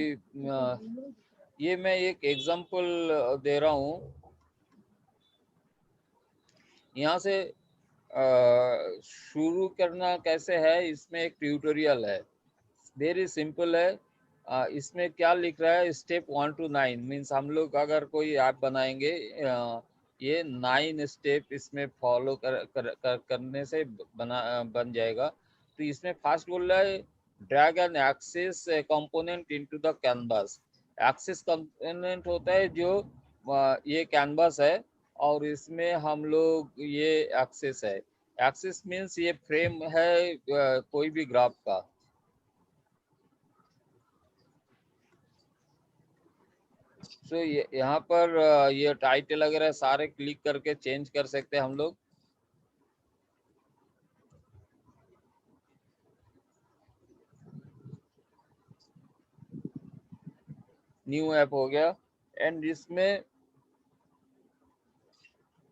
ये मैं एक एग्जांपल दे रहा हूँ। यहाँ से शुरू करना कैसे है, इसमें एक ट्यूटोरियल है, वेरी सिंपल है। इसमें क्या लिख रहा है, स्टेप 1 to 9 मीन्स हम लोग अगर कोई ऐप बनाएंगे, ये 9 स्टेप इसमें फॉलो करने से बन जाएगा। तो इसमें फर्स्ट बोल रहा है drag and access component into the canvas. Access component होता है जो ये कैनवास है, और इसमें हम लोग ये एक्सेस है। एक्सेस मीन्स ये फ्रेम है कोई भी ग्राफ का। सो यहाँ पर ये टाइटल वगैरह सारे क्लिक करके चेंज कर सकते हैं हम लोग। न्यू ऐप हो गया, एंड इसमें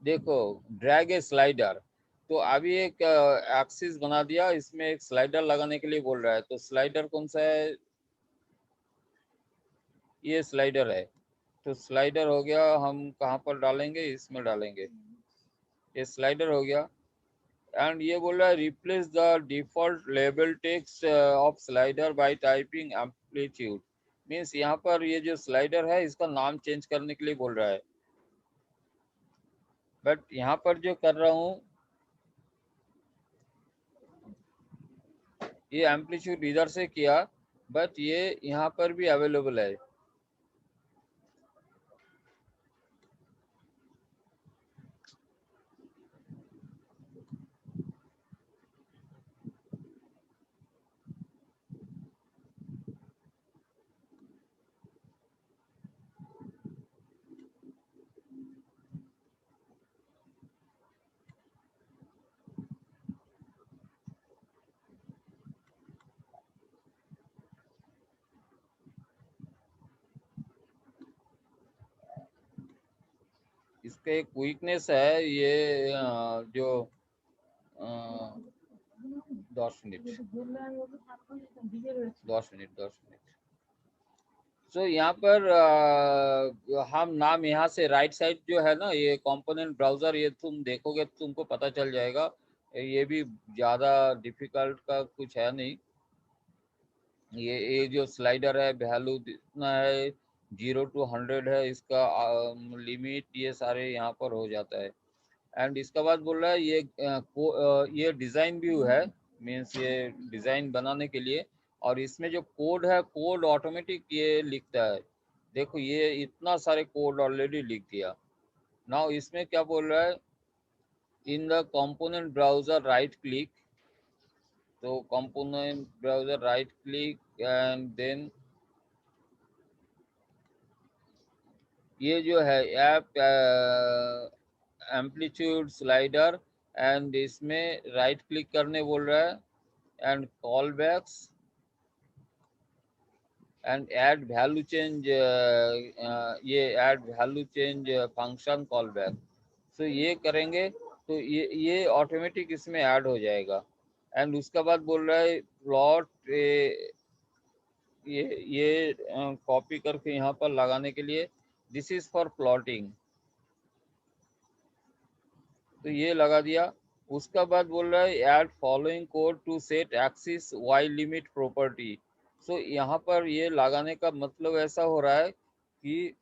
देखो ड्रैग ए स्लाइडर। तो अभी एक एक्सिस बना दिया, इसमें एक स्लाइडर लगाने के लिए बोल रहा है। तो स्लाइडर कौन सा है, ये स्लाइडर है। तो स्लाइडर हो गया, हम कहाँ पर डालेंगे, इसमें डालेंगे, ये स्लाइडर हो गया। एंड ये बोल रहा है replace the default label text of slider bye typing amplitude. Means यहाँ पर ये जो स्लाइडर है इसका नाम चेंज करने के लिए बोल रहा है। बट यहाँ पर जो कर रहा हूँ, ये एम्पलीट्यूड इधर से किया, बट ये यहाँ पर भी अवेलेबल है। इसका एक वीकनेस है, ये जो 10 मिनट। सो यहाँ पर हम नाम यहाँ से राइट साइड जो है ना, ये कंपोनेंट ब्राउजर, ये तुम देखोगे तो तुमको पता चल जाएगा। ये भी ज़्यादा डिफिकल्ट का कुछ है नहीं। ये जो स्लाइडर है वैल्यू इतना है, 0 to 100 है इसका लिमिट, ये सारे यहाँ पर हो जाता है। एंड इसके बाद बोल रहा है ये डिज़ाइन व्यू है, मीन्स ये डिज़ाइन बनाने के लिए। और इसमें जो कोड है, कोड ऑटोमेटिक ये लिखता है। देखो ये इतना सारे कोड ऑलरेडी लिख दिया। नाउ इसमें क्या बोल रहा है, in the component browser right click. तो component browser right click, and then ये जो है ऐप एम्पलीट्यूड स्लाइडर, एंड इसमें राइट क्लिक करने बोल रहा है, and callbacks, and add value change, ये add value change function callback. तो ये करेंगे तो ये ऑटोमेटिक इसमें ऐड हो जाएगा। एंड उसके बाद बोल रहा है प्लॉट, ये कॉपी करके यहाँ पर लगाने के लिए, दिस इज फॉर प्लॉटिंग, तो ये लगा दिया। उसका बाद बोल रहा है add following code to set axis Y limit property. So यहाँ पर ये लगाने का मतलब ऐसा हो रहा है कि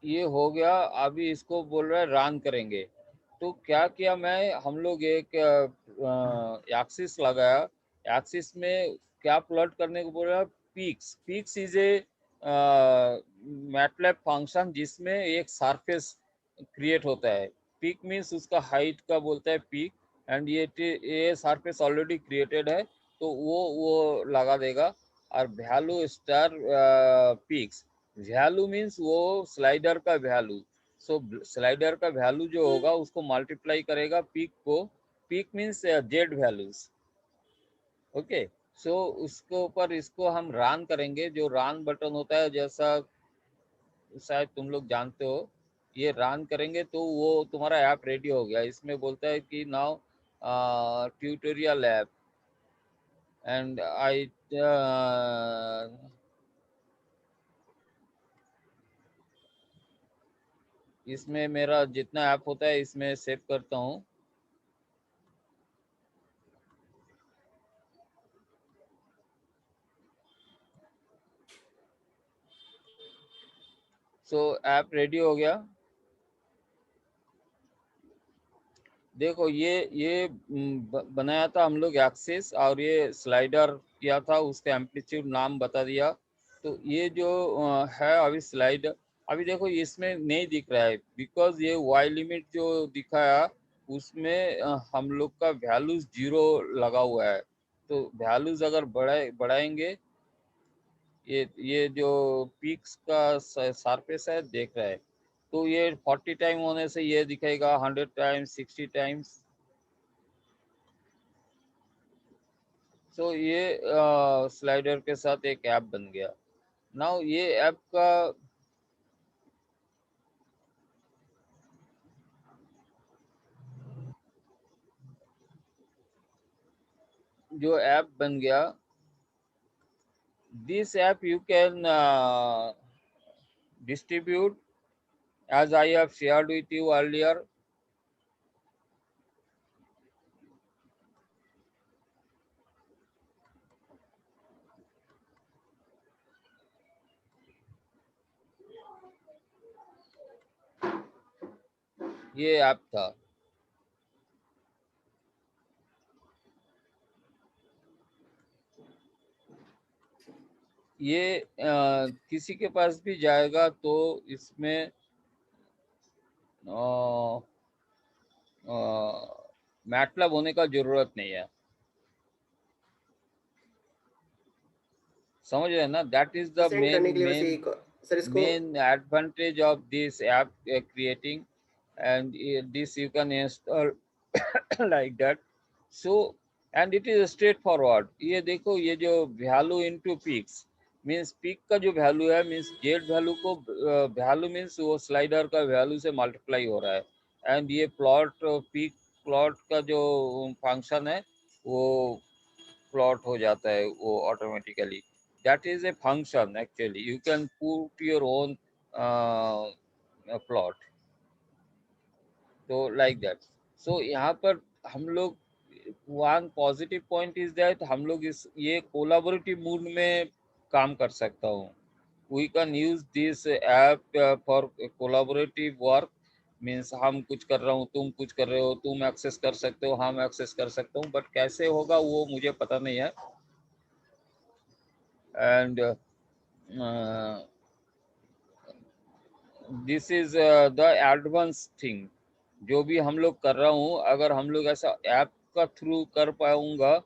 ये हो गया। अभी इसको बोल रहा है रन करेंगे। तो क्या किया मैं, हम लोग एक एक्सिस लगाया। एक्सिस में क्या प्लॉट करने को बोल रहा है, peaks. Peaks is a MATLAB function जिसमें एक सरफेस क्रिएट होता है। पीक मीन्स उसका हाइट का बोलता है पीक, एंड ये सरफेस ऑलरेडी क्रिएटेड है तो वो लगा देगा। और value star peaks, value means वो स्लाइडर का वैल्यू। सो स्लाइडर का वैल्यू जो होगा उसको मल्टीप्लाई करेगा पीक को। Peak means Z values. Okay, so उसके ऊपर इसको हम रन करेंगे। जो रन बटन होता है, जैसा शायद तुम लोग जानते हो, ये रन करेंगे तो वो तुम्हारा ऐप रेडी हो गया। इसमें बोलता है कि now tutorial app, and I इसमें मेरा जितना ऐप होता है इसमें सेव करता हूँ। सो ऐप रेडी हो गया। देखो ये बनाया था हम लोग एक्सिस, और ये स्लाइडर किया था, उसका एम्पलीट्यूड नाम बता दिया। तो ये जो है अभी स्लाइडर, अभी देखो इसमें नहीं दिख रहा है बिकॉज ये वाई लिमिट जो दिखाया उसमें हम लोग का वैल्यूज 0 लगा हुआ है। तो वैल्यूज अगर बढ़ाएंगे, ये जो पीक्स का सरफेस है देख रहा है, तो ये 40 टाइम होने से ये दिखेगा 100 टाइम्स, 60 टाइम्स। सो ये स्लाइडर के साथ एक ऐप बन गया। नाउ ये ऐप का जो ऐप बन गया, this app you can distribute as I have shared with you earlier. ये ऐप था। ये किसी के पास भी जाएगा तो इसमें मैटलब होने का जरूरत नहीं है, समझ रहे हैं ना? That is the send main करने के लिए बस मेन यही सर इसको main advantage of this app creating, and this you can install like that. So and it is straightforward। ये देखो, ये जो value into peaks means peak का जो वैल्यू है मींस जेड वैल्यू को, वैल्यू मींस वो स्लाइडर का वैल्यू से मल्टीप्लाई हो रहा है। एंड ये प्लॉट पीक प्लॉट का जो फंक्शन है वो प्लॉट हो जाता है वो automatically. that is a function actually, you can put your own plot, तो like that। so यहाँ पर हम लोग, one positive point is that हम लोग इस ये कोलाबोरेटिव मूड में काम कर सकता हूँ। we can use this app for collaborative work, means हम कुछ कर रहा हूँ, तुम कुछ कर रहे हो, तुम एक्सेस कर सकते हो, हम एक्सेस कर सकते हो, बट कैसे होगा वो मुझे पता नहीं है। And this is the advance thing जो भी हम लोग कर रहा हूँ। अगर हम लोग ऐसा ऐप का थ्रू कर पाऊंगा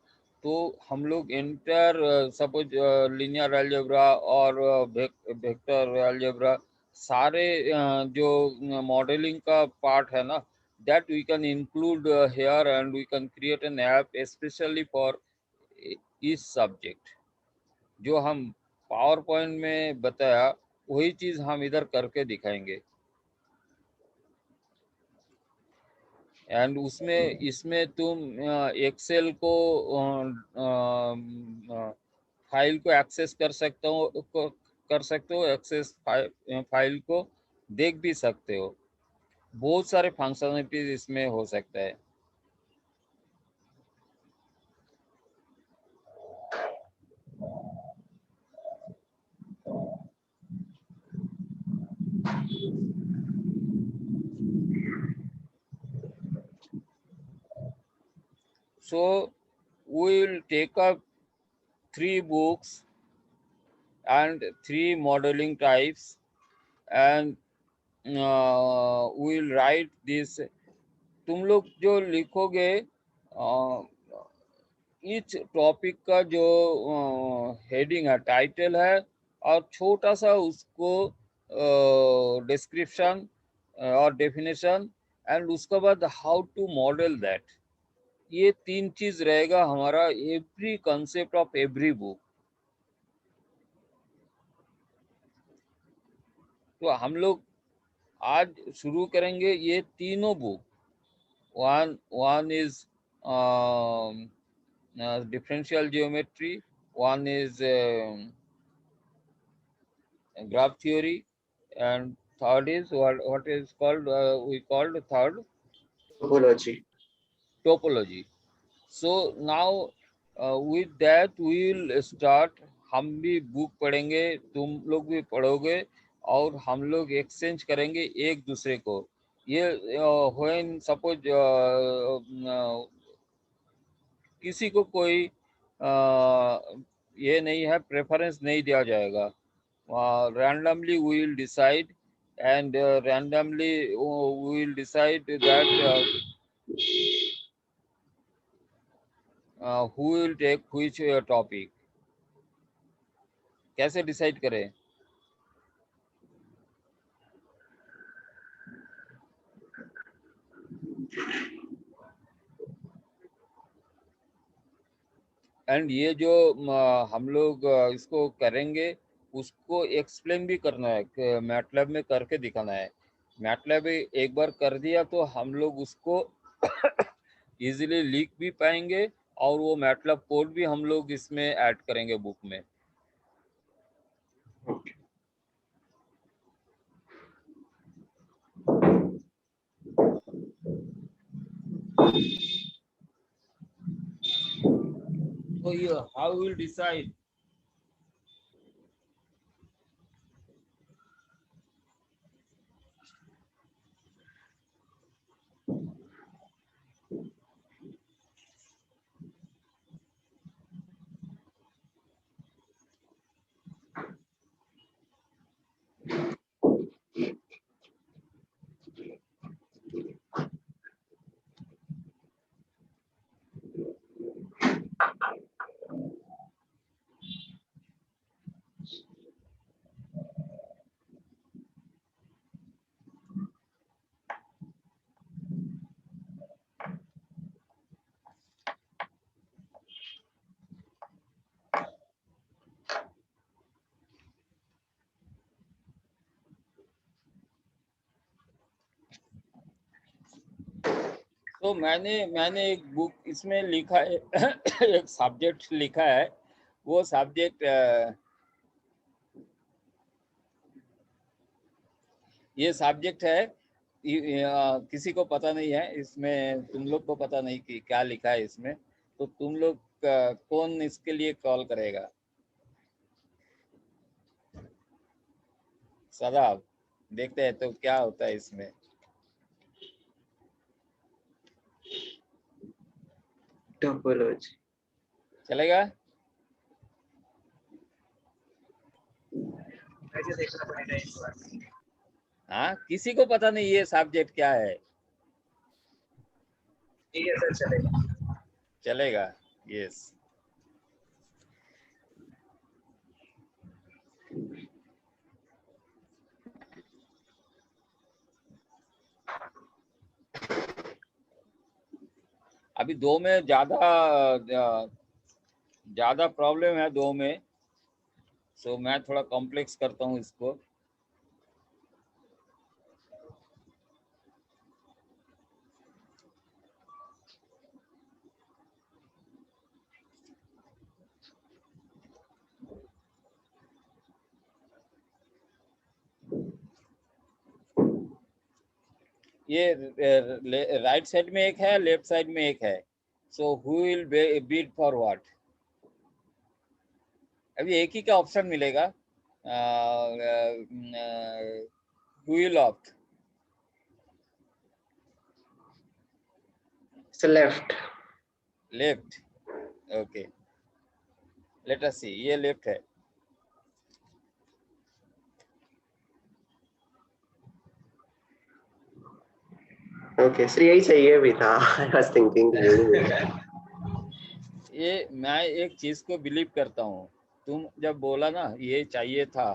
तो हम लोग इंटर सपोज लिनियर अलजेब्रा और वेक्टर अलजेब्रा सारे जो मॉडलिंग का पार्ट है ना, that we can include here, and we can create an app specially for इस सब्जेक्ट। जो हम पावर पॉइंट में बताया वही चीज हम इधर करके दिखाएंगे। एंड उसमें इसमें तुम एक्सेल को फाइल को एक्सेस कर सकते हो, एक्सेस फाइल को देख भी सकते हो। बहुत सारे फंक्शनलिटीज इसमें हो सकता है। So we will take up 3 books and 3 modeling types, and we will write this। तुम लोग जो लिखोगे ईच टॉपिक का जो हेडिंग है, टाइटल है, और छोटा सा उसको डिस्क्रिप्शन और डेफिनेशन, एंड उसके बाद हाउ टू मॉडल दैट। ये 3 चीज रहेगा हमारा every concept of every book. तो हम लोग आज शुरू करेंगे ये तीनों book. One is differential geometry, one is graph theory, and third is what is called we called third Topology. topology। So now with that we will start। हम भी बुक पढ़ेंगे, तुम लोग भी पढ़ोगे, और हम लोग एक्सचेंज करेंगे एक दूसरे को। ये व्हेन सपोज किसी को कोई ये नहीं है, प्रेफरेंस नहीं दिया जाएगा। randomly we will decide, and randomly we will decide that who will take which topic। कैसे डिसाइड करें? एंड ये जो हम लोग इसको करेंगे, उसको एक्सप्लेन भी करना है, मैटलैब में करके दिखाना है। मैटलैब एक बार कर दिया तो हम लोग उसको इजीली लिख भी पाएंगे, और वो मैटलैब कोड भी हम लोग इसमें ऐड करेंगे बुक में। So yeah, how will decide? तो मैंने एक बुक इसमें लिखा है एक सब्जेक्ट लिखा है। वो सब्जेक्ट ये सब्जेक्ट है, किसी को पता नहीं है इसमें, तुम लोग को पता नहीं कि क्या लिखा है इसमें। तो तुम लोग कौन इसके लिए कॉल करेगा? सदाब, देखते हैं तो क्या होता है इसमें। Topology. चलेगा? मुझे देखना पड़ेगा इस बार। हाँ, किसी को पता नहीं ये सब्जेक्ट क्या है। ठीक है सर, चलेगा। चलेगा, यस। अभी 2 में ज्यादा प्रॉब्लम है 2 में, सो मैं थोड़ा कॉम्प्लेक्स करता हूँ इसको। ये राइट साइड में एक है, लेफ्ट साइड में एक है, so who will bid for what? अभी एक ही का ऑप्शन मिलेगा, who will opt? So left. Left, okay, let us see, ये लेफ्ट है। Okay, so यही चाहिए भी था. I was thinking यही मिलेगा. ये मैं एक चीज को बिलीव करता हूँ, तुम जब बोला ना ये चाहिए था,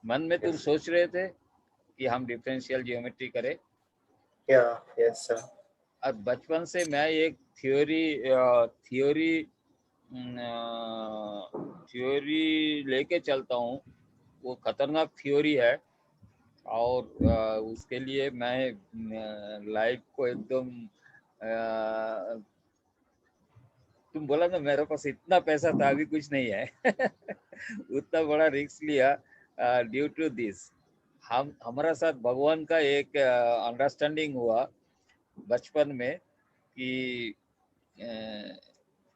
मन में तुम Yes. सोच रहे थे कि हम डिफरेंशियल जियोमेट्री करें, Yeah, yes sir. और बचपन से मैं एक थ्योरी थ्योरी लेके चलता हूँ, वो खतरनाक थ्योरी है, और उसके लिए मैं लाइफ को एकदम तुम बोला ना मेरे पास इतना पैसा था, अभी कुछ नहीं है उतना बड़ा रिस्क लिया ड्यू टू दिस। हमारा साथ भगवान का एक अंडरस्टैंडिंग हुआ बचपन में कि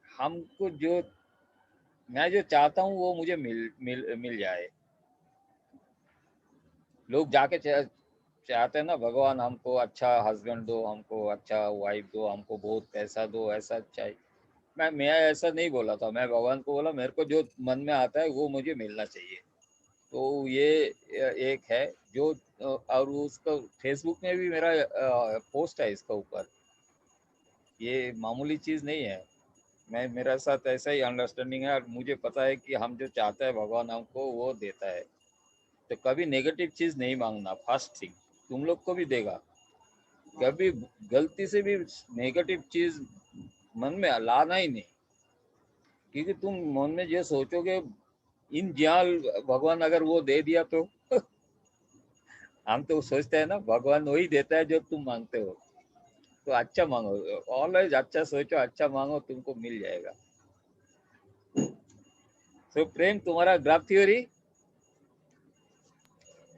हमको जो मैं जो चाहता हूँ वो मुझे मिल जाए। लोग जाके चाहते हैं ना, भगवान हमको अच्छा हस्बैंड दो, हमको अच्छा वाइफ दो, हमको बहुत पैसा दो, ऐसा चाहिए। मैं ऐसा नहीं बोला था, मैं भगवान को बोला मेरे को जो मन में आता है वो मुझे मिलना चाहिए। तो ये एक है जो और उसका फेसबुक में भी मेरा पोस्ट है इसका ऊपर, ये मामूली चीज़ नहीं है। मेरा साथ ऐसा ही अंडरस्टैंडिंग है, और मुझे पता है कि हम जो चाहते हैं भगवान हमको वो देता है। तो कभी नेगेटिव चीज़ नहीं मांगना, फर्स्ट थिंग तुम लोग को भी देगा। कभी गलती से भी नेगेटिव चीज़ मन में लाना ही नहीं, क्योंकि तुम मन में जो सोचोगे इन जाल भगवान अगर वो दे दिया तो हम तो सोचते हैं ना भगवान वही देता है जो तुम मांगते हो। तो अच्छा मांगो, ऑलवेज अच्छा सोचो, अच्छा मांगो, तुमको मिल जाएगा। तो प्रेम, तुम्हारा graph theory?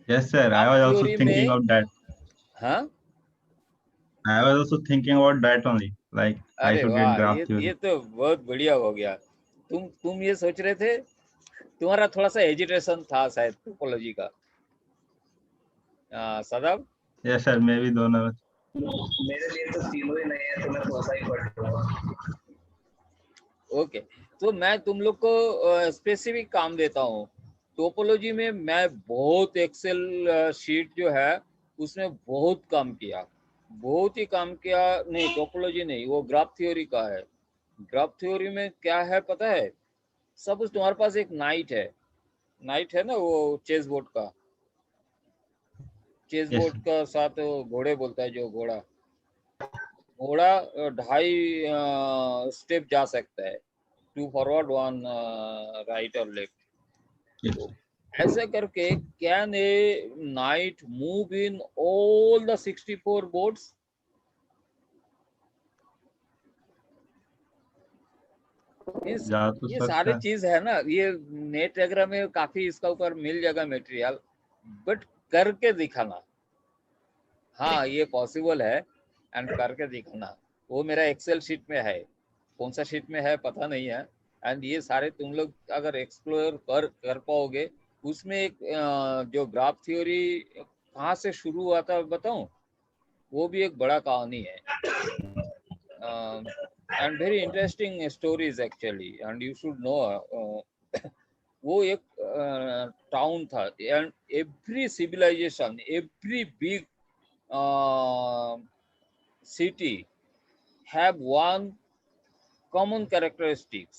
Yes, sir. I graph was also theory thinking में, of that. हाँ, I was also thinking about that only. Like I अरे should get वाह, graph ये theory. तो बहुत बढ़िया हो गया। तुम ये सोच रहे थे, तुम्हारा थोड़ा सा एजिटेशन था शायद टोपोलॉजी का, सदाब? Yes, sir. Maybe दोनों. मेरे लिए तो तीनों ही नहीं है, तो मैं कौन सा ही पढ़ लूंगा। ओके, तो मैं तुम लोग को स्पेसिफिक काम देता हूँ। टोपोलॉजी में मैं बहुत एक्सेल शीट जो है उसमें बहुत काम किया, बहुत ही काम किया। नहीं, टोपोलॉजी नहीं, वो ग्राफ थ्योरी का है। ग्राफ थ्योरी में क्या है पता है? सपोज तुम्हारे पास एक नाइट है ना, वो चेस बोर्ड का, चेस Yes, बोर्ड sir. का साथ वो घोड़े बोलता है, जो घोड़ा घोड़ा 2.5 स्टेप जा सकता है, 2 फॉरवर्ड 1 राइट और लेफ्ट। Yes. तो ऐसे करके can a night move in all the 64 boards? जा तो ये सकता सारे है. चीज है ना, ये नेट वगैरह में काफी इसका ऊपर मिल जाएगा मटेरियल, बट करके दिखाना, हाँ ये पॉसिबल है, एंड करके दिखाना। वो मेरा एक्सेल शीट में है, कौन सा शीट में है पता नहीं है। एंड ये सारे तुम लोग अगर एक्सप्लोर कर पाओगे, उसमें एक जो ग्राफ थ्योरी कहाँ से शुरू हुआ था बताऊं, वो भी एक बड़ा कहानी है, and very interesting stories actually, and you should know. वो एक टाउन था, and every civilization, every big city have one common characteristics।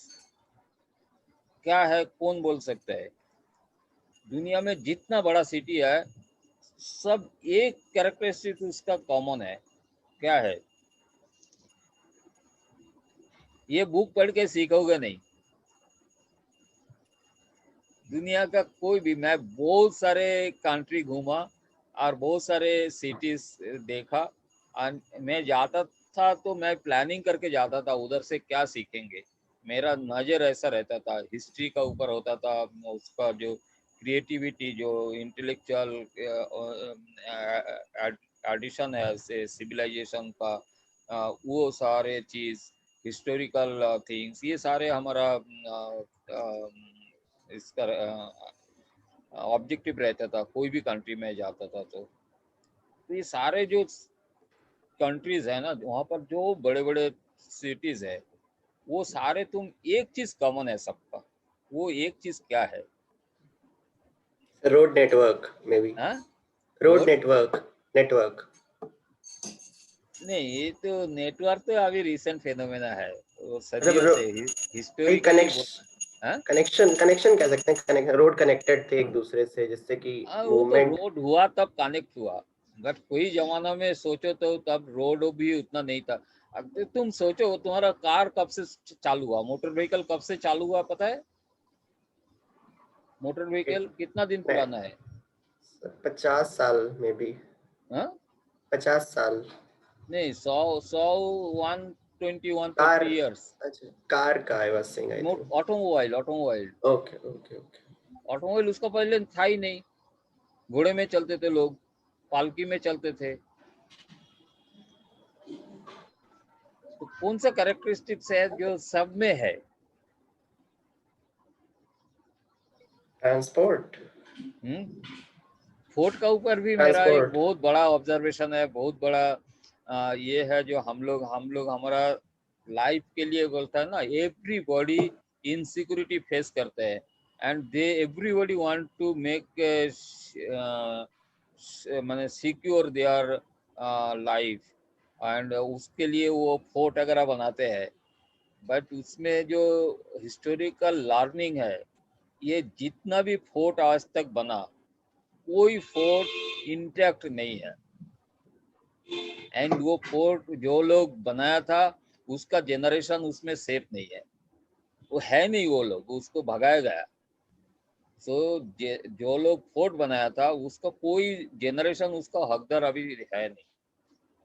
क्या है, कौन बोल सकता है? दुनिया में जितना बड़ा सिटी है, सब एक कैरेक्टरिस्टिक उसका कॉमन है। क्या है? ये बुक पढ़ के सीखोगे नहीं। दुनिया का कोई भी, मैं बहुत सारे कंट्री घूमा और बहुत सारे सिटीज देखा, और मैं जाता था तो मैं प्लानिंग करके जाता था उधर से क्या सीखेंगे। मेरा नज़र ऐसा रहता था, हिस्ट्री का ऊपर होता था, उसका जो क्रिएटिविटी, जो इंटेलेक्चुअल ट्रेडिशन है से सिविलाइजेशन का, वो सारे चीज हिस्टोरिकल थिंग्स, ये सारे हमारा इसका ऑब्जेक्टिव रहता था कोई भी कंट्री में जाता था। तो ये सारे जो कंट्रीज है ना, वहाँ पर जो बड़े बड़े सिटीज है, वो सारे तुम एक चीज कॉमन है सबका, वो एक चीज क्या है? Road network, maybe. हाँ, Road रोड network. नहीं, ये तो नेटवर्क तो अभी रिसेंट फेनोमेना है, वो मतलब सदियों से भाई हिस्टोरिकली हाँ, कनेक्शन कह सकते हैं, कनेक्शन, रोड कनेक्टेड थे एक दूसरे से, जिससे कि वो तो मूवमेंट। रोड हुआ तब कनेक्ट हुआ, बट कोई जमाना में सोचो तो तब रोड भी उतना नहीं था। अब तो तुम सोचो तुम्हारा कार कब से चालू हुआ, मोटर व्हीकल कब से चालू हुआ पता है? मोटर व्हीकल कितना दिन पुराना है? 50 साल में भी। हाँ 50 साल। नहीं, 100 120 कार, 130 ईयर्स। अच्छा कार का I was saying, I think. Automobile okay okay okay. Automobile उसका पहले था ही नहीं। घोड़े में चलते थे लोग, पालकी में चलते थे। तो कौन सा कैरेक्टरिस्टिक्स है जो सब में है? ट्रांसपोर्ट। फोर्ट का ऊपर भी मेरा एक ट्रांसपोर्ट। बहुत बड़ा ऑब्जर्वेशन है, बहुत बड़ा ये है, जो हम लोग हमारा लाइफ के लिए बोलता है ना, एवरीबॉडी इनसिक्योरिटी फेस करते हैं, and they everybody want to make माने सिक्योर देयर लाइफ, एंड उसके लिए वो फोर्ट वगैरह बनाते हैं। बट उसमें जो हिस्टोरिकल लर्निंग है, ये जितना भी फोर्ट आज तक बना, कोई फोर्ट इंटैक्ट नहीं है। एंड वो फोर्ट जो लोग बनाया था, उसका जनरेशन उसमें सेफ नहीं है, वो है नहीं, वो लोग उसको भगाया गया। सो जो लोग फोर्ट बनाया था, उसका कोई जनरेशन उसका हकदार अभी है नहीं।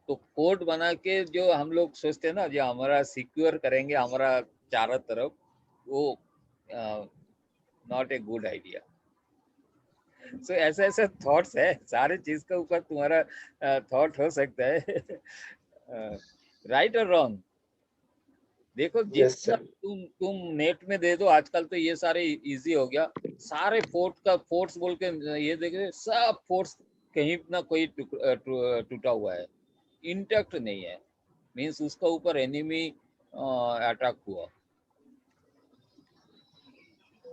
तो फोर्ट बना के जो हम लोग सोचते हैं ना, जो हमारा सिक्योर करेंगे हमारा चारों तरफ, वो नॉट ए गुड आइडिया। सो ऐसे ऐसे थॉट्स है, सारे चीज के ऊपर तुम्हारा थॉट हो सकता है। राइट और रॉन्ग, देखो यस जितना सर। तुम नेट में दे दो, आजकल तो ये सारे इजी हो गया। सारे फोर्ट्स बोल के ये देखो, सब फोर्ट्स कहीं ना कोई टूटा हुआ है, इंटैक्ट नहीं है, मीन्स उसका ऊपर एनिमी अटैक हुआ।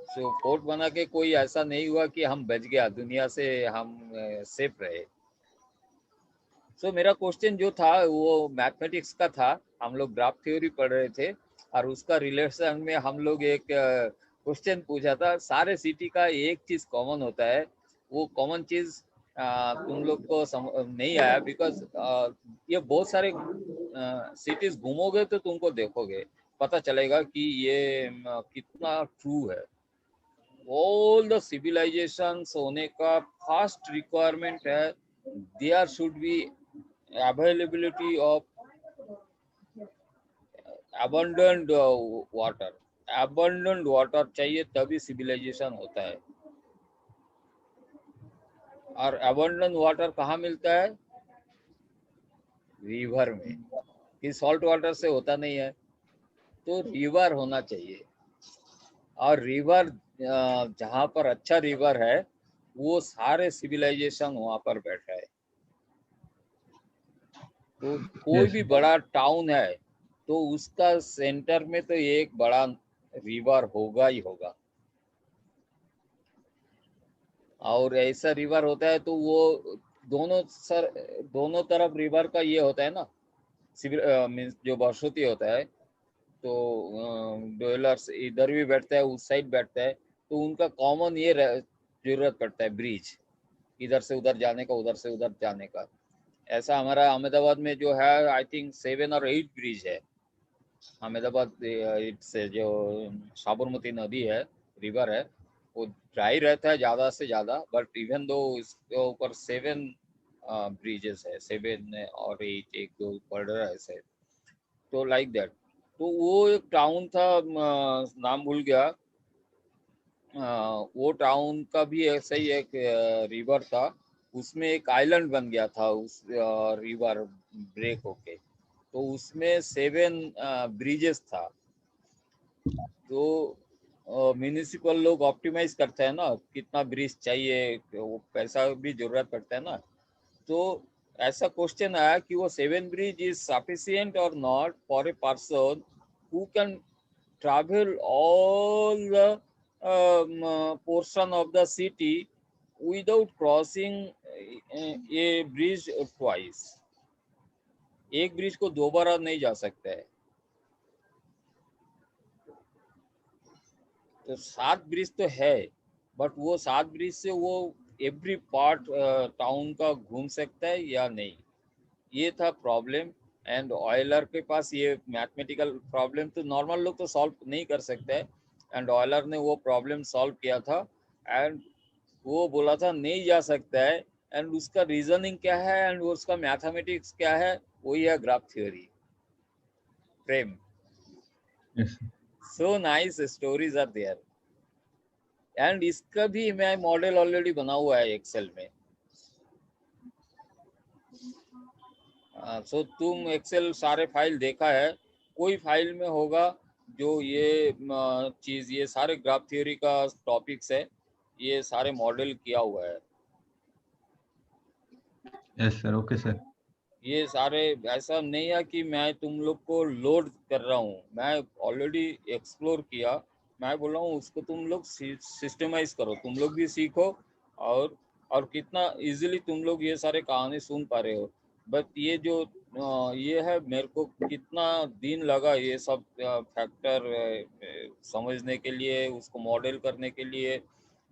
सो फोर्ट बना के कोई ऐसा नहीं हुआ कि हम बच गया दुनिया से, हम सेफ रहे। सो मेरा क्वेश्चन जो था वो मैथमेटिक्स का था, हम लोग ग्राफ थ्योरी पढ़ रहे थे, और उसका रिलेशन में हम लोग एक क्वेश्चन पूछा था। सारे सिटी का एक चीज कॉमन होता है, वो कॉमन चीज तुम लोग को नहीं आया, बिकॉज ये बहुत सारे सिटीज घूमोगे तो तुमको देखोगे, पता चलेगा कि ये कितना ट्रू है। ऑल द सिविलाइजेशंस होने का फर्स्ट रिक्वायरमेंट है, there should be availability of abundant water. abundant water चाहिए तभी सिविलाइजेशन होता है। और abundant वाटर कहाँ मिलता है? रिवर में, कि सॉल्ट वाटर से होता नहीं है। तो रिवर होना चाहिए, और रिवर जहाँ पर अच्छा रिवर है, वो सारे सिविलाइजेशन वहाँ पर बैठा है। तो कोई Yes. भी बड़ा टाउन है तो उसका सेंटर में तो एक बड़ा रिवर होगा ही होगा, और ऐसा रिवर होता है तो वो दोनों तरफ रिवर का ये होता है ना, मीन्स जो बरसोती होता है, तो डवेलर्स इधर भी बैठता है, उस साइड बैठता है, तो उनका कॉमन ये जरूरत पड़ता है, ब्रिज, इधर से उधर जाने का, उधर से उधर जाने का। ऐसा हमारा अहमदाबाद में जो है, आई थिंक 7 और 8 ब्रिज है अहमदाबाद से। जो साबरमती नदी है, रिवर है, वो ड्राई रहता है ज़्यादा से ज़्यादा, बट इवन दो इसके ऊपर 7 ब्रिजेस है, 7 और 8, एक दो पड़ रहा है ऐसे। तो लाइक दैट। तो वो एक टाउन था, नाम भूल गया। वो टाउन का भी ऐसा ही एक रिवर था, उसमें एक आइलैंड बन गया था उस रिवर ब्रेक होके, तो उसमें 7 ब्रिजेस था। तो म्यूनिसिपल लोग ऑप्टिमाइज करते हैं ना, कितना ब्रिज चाहिए, वो पैसा भी जरूरत पड़ता है ना। तो ऐसा क्वेश्चन आया कि वो 7 ब्रिज इज सफिशिएंट और not for a person who can travel all the portion of the city without crossing a bridge twice। एक ब्रिज को 2 बार नहीं जा सकता है। तो 7 ब्रिज तो है, बट वो 7 ब्रिज से वो एवरी पार्ट टाउन का घूम सकता है या नहीं, ये था प्रॉब्लम। एंड ऑयलर के पास ये मैथमेटिकल प्रॉब्लम तो नॉर्मल लोग तो सॉल्व नहीं कर सकते हैं, एंड ऑयलर ने वो प्रॉब्लम सॉल्व किया था। एंड वो बोला था नहीं जा सकता है, एंड उसका रीजनिंग क्या है एंड उसका मैथमेटिक्स क्या है, वही है graph theory. Prem, Yes, sir. So nice stories are there. And इसका भी मैं मॉडल ऑलरेडी बना हुआ है एक्सेल में। सो तुम एक्सेल सारे फाइल देखा है, कोई फाइल में होगा जो ये चीज, ये सारे ग्राफ थ्योरी का टॉपिक्स है, ये सारे मॉडल किया हुआ है। Yes, sir. Okay, sir. ये सारे, ऐसा नहीं है कि मैं तुम लोग को लोड कर रहा हूँ, मैं ऑलरेडी एक्सप्लोर किया। मैं बोल रहा हूँ उसको तुम लोग सिस्टमाइज करो, तुम लोग भी सीखो। और कितना इजीली तुम लोग ये सारे कहानी सुन पा रहे हो। बट ये जो ये है, मेरे को कितना दिन लगा ये सब फैक्टर समझने के लिए, उसको मॉडल करने के लिए।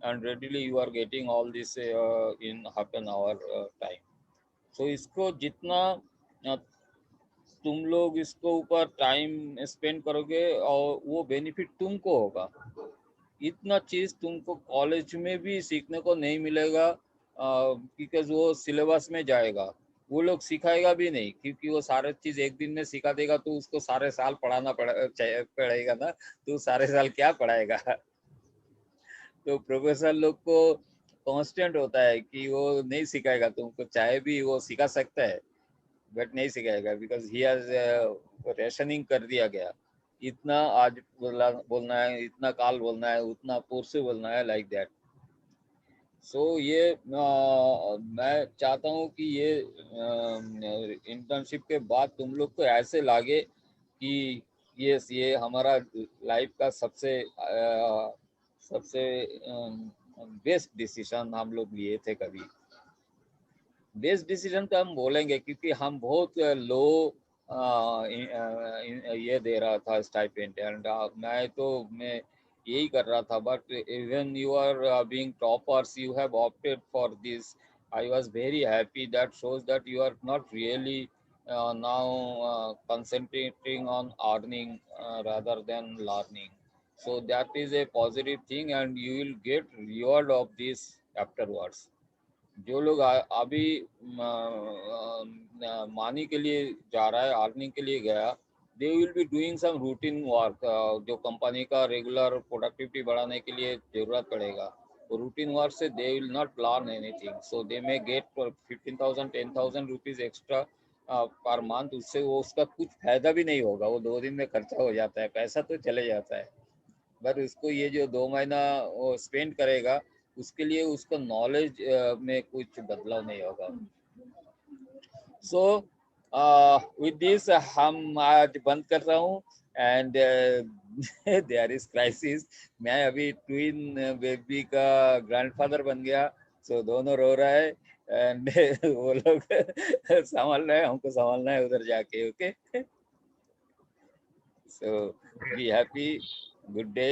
And readily you are getting all this in half an hour time. So इसको जितना तुम लोग इसको ऊपर टाइम स्पेंड करोगे और वो बेनिफिट तुमको होगा। इतना चीज तुमको कॉलेज में भी सीखने को नहीं मिलेगा, बिकॉज वो सिलेबस में जाएगा, वो लोग सिखाएगा भी नहीं, क्योंकि वो सारे चीज एक दिन में सिखा देगा तो उसको सारे साल पढ़ाना पड़ेगा ना, तो सारे साल क्या पढ़ाएगा। तो प्रोफेसर लोग को कांस्टेंट होता है कि वो नहीं सिखाएगा तुमको, चाहे भी वो सिखा सकता है बट नहीं सिखाएगा, बिकॉज ही हैज रेशनिंग कर दिया गया, इतना आज बोलना है, इतना काल बोलना है, उतना पुरसे बोलना है, लाइक दैट। सो ये मैं चाहता हूँ कि ये इंटर्नशिप के बाद तुम लोग को ऐसे लगे कि ये हमारा लाइफ का सबसे बेस्ट डिसीजन हम लोग लिए थे कभी। बेस्ट डिसीजन तो हम बोलेंगे क्योंकि हम बहुत लो ये दे रहा था स्टाइपेंड, एंड मैं यही कर रहा था। But even you are being toppers, you have opted for this, I was very happy. That shows that you are not really now concentrating on earning rather than learning. So that is a positive thing and you will get reward of this afterwards. जो लोग अभी मानी के लिए जा रहा है, earning के लिए गया, they will be doing some routine work जो कंपनी का रेगुलर प्रोडक्टिविटी बढ़ाने के लिए जरूरत पड़ेगा। रूटीन वर्क से they will not learn anything, so they may get 15,000 10,000 rupees extra per month. उससे वो उसका कुछ फायदा भी नहीं होगा, वो 2 दिन में खर्चा हो जाता है, पैसा तो चले जाता है। बट उसको ये जो 2 महीना वो स्पेंड करेगा, उसके लिए उसका नॉलेज में कुछ बदलाव नहीं होगा। सो विद दिस हम आज बंद कर रहा हूँ। एंड देयर इज क्राइसिस, मैं अभी ट्विन बेबी का ग्रैंडफादर बन गया, सो दोनों रो रहा है एंड वो लोग संभाल रहे हैं, हमको संभालना है उधर जाके। Okay, so be happy, good day.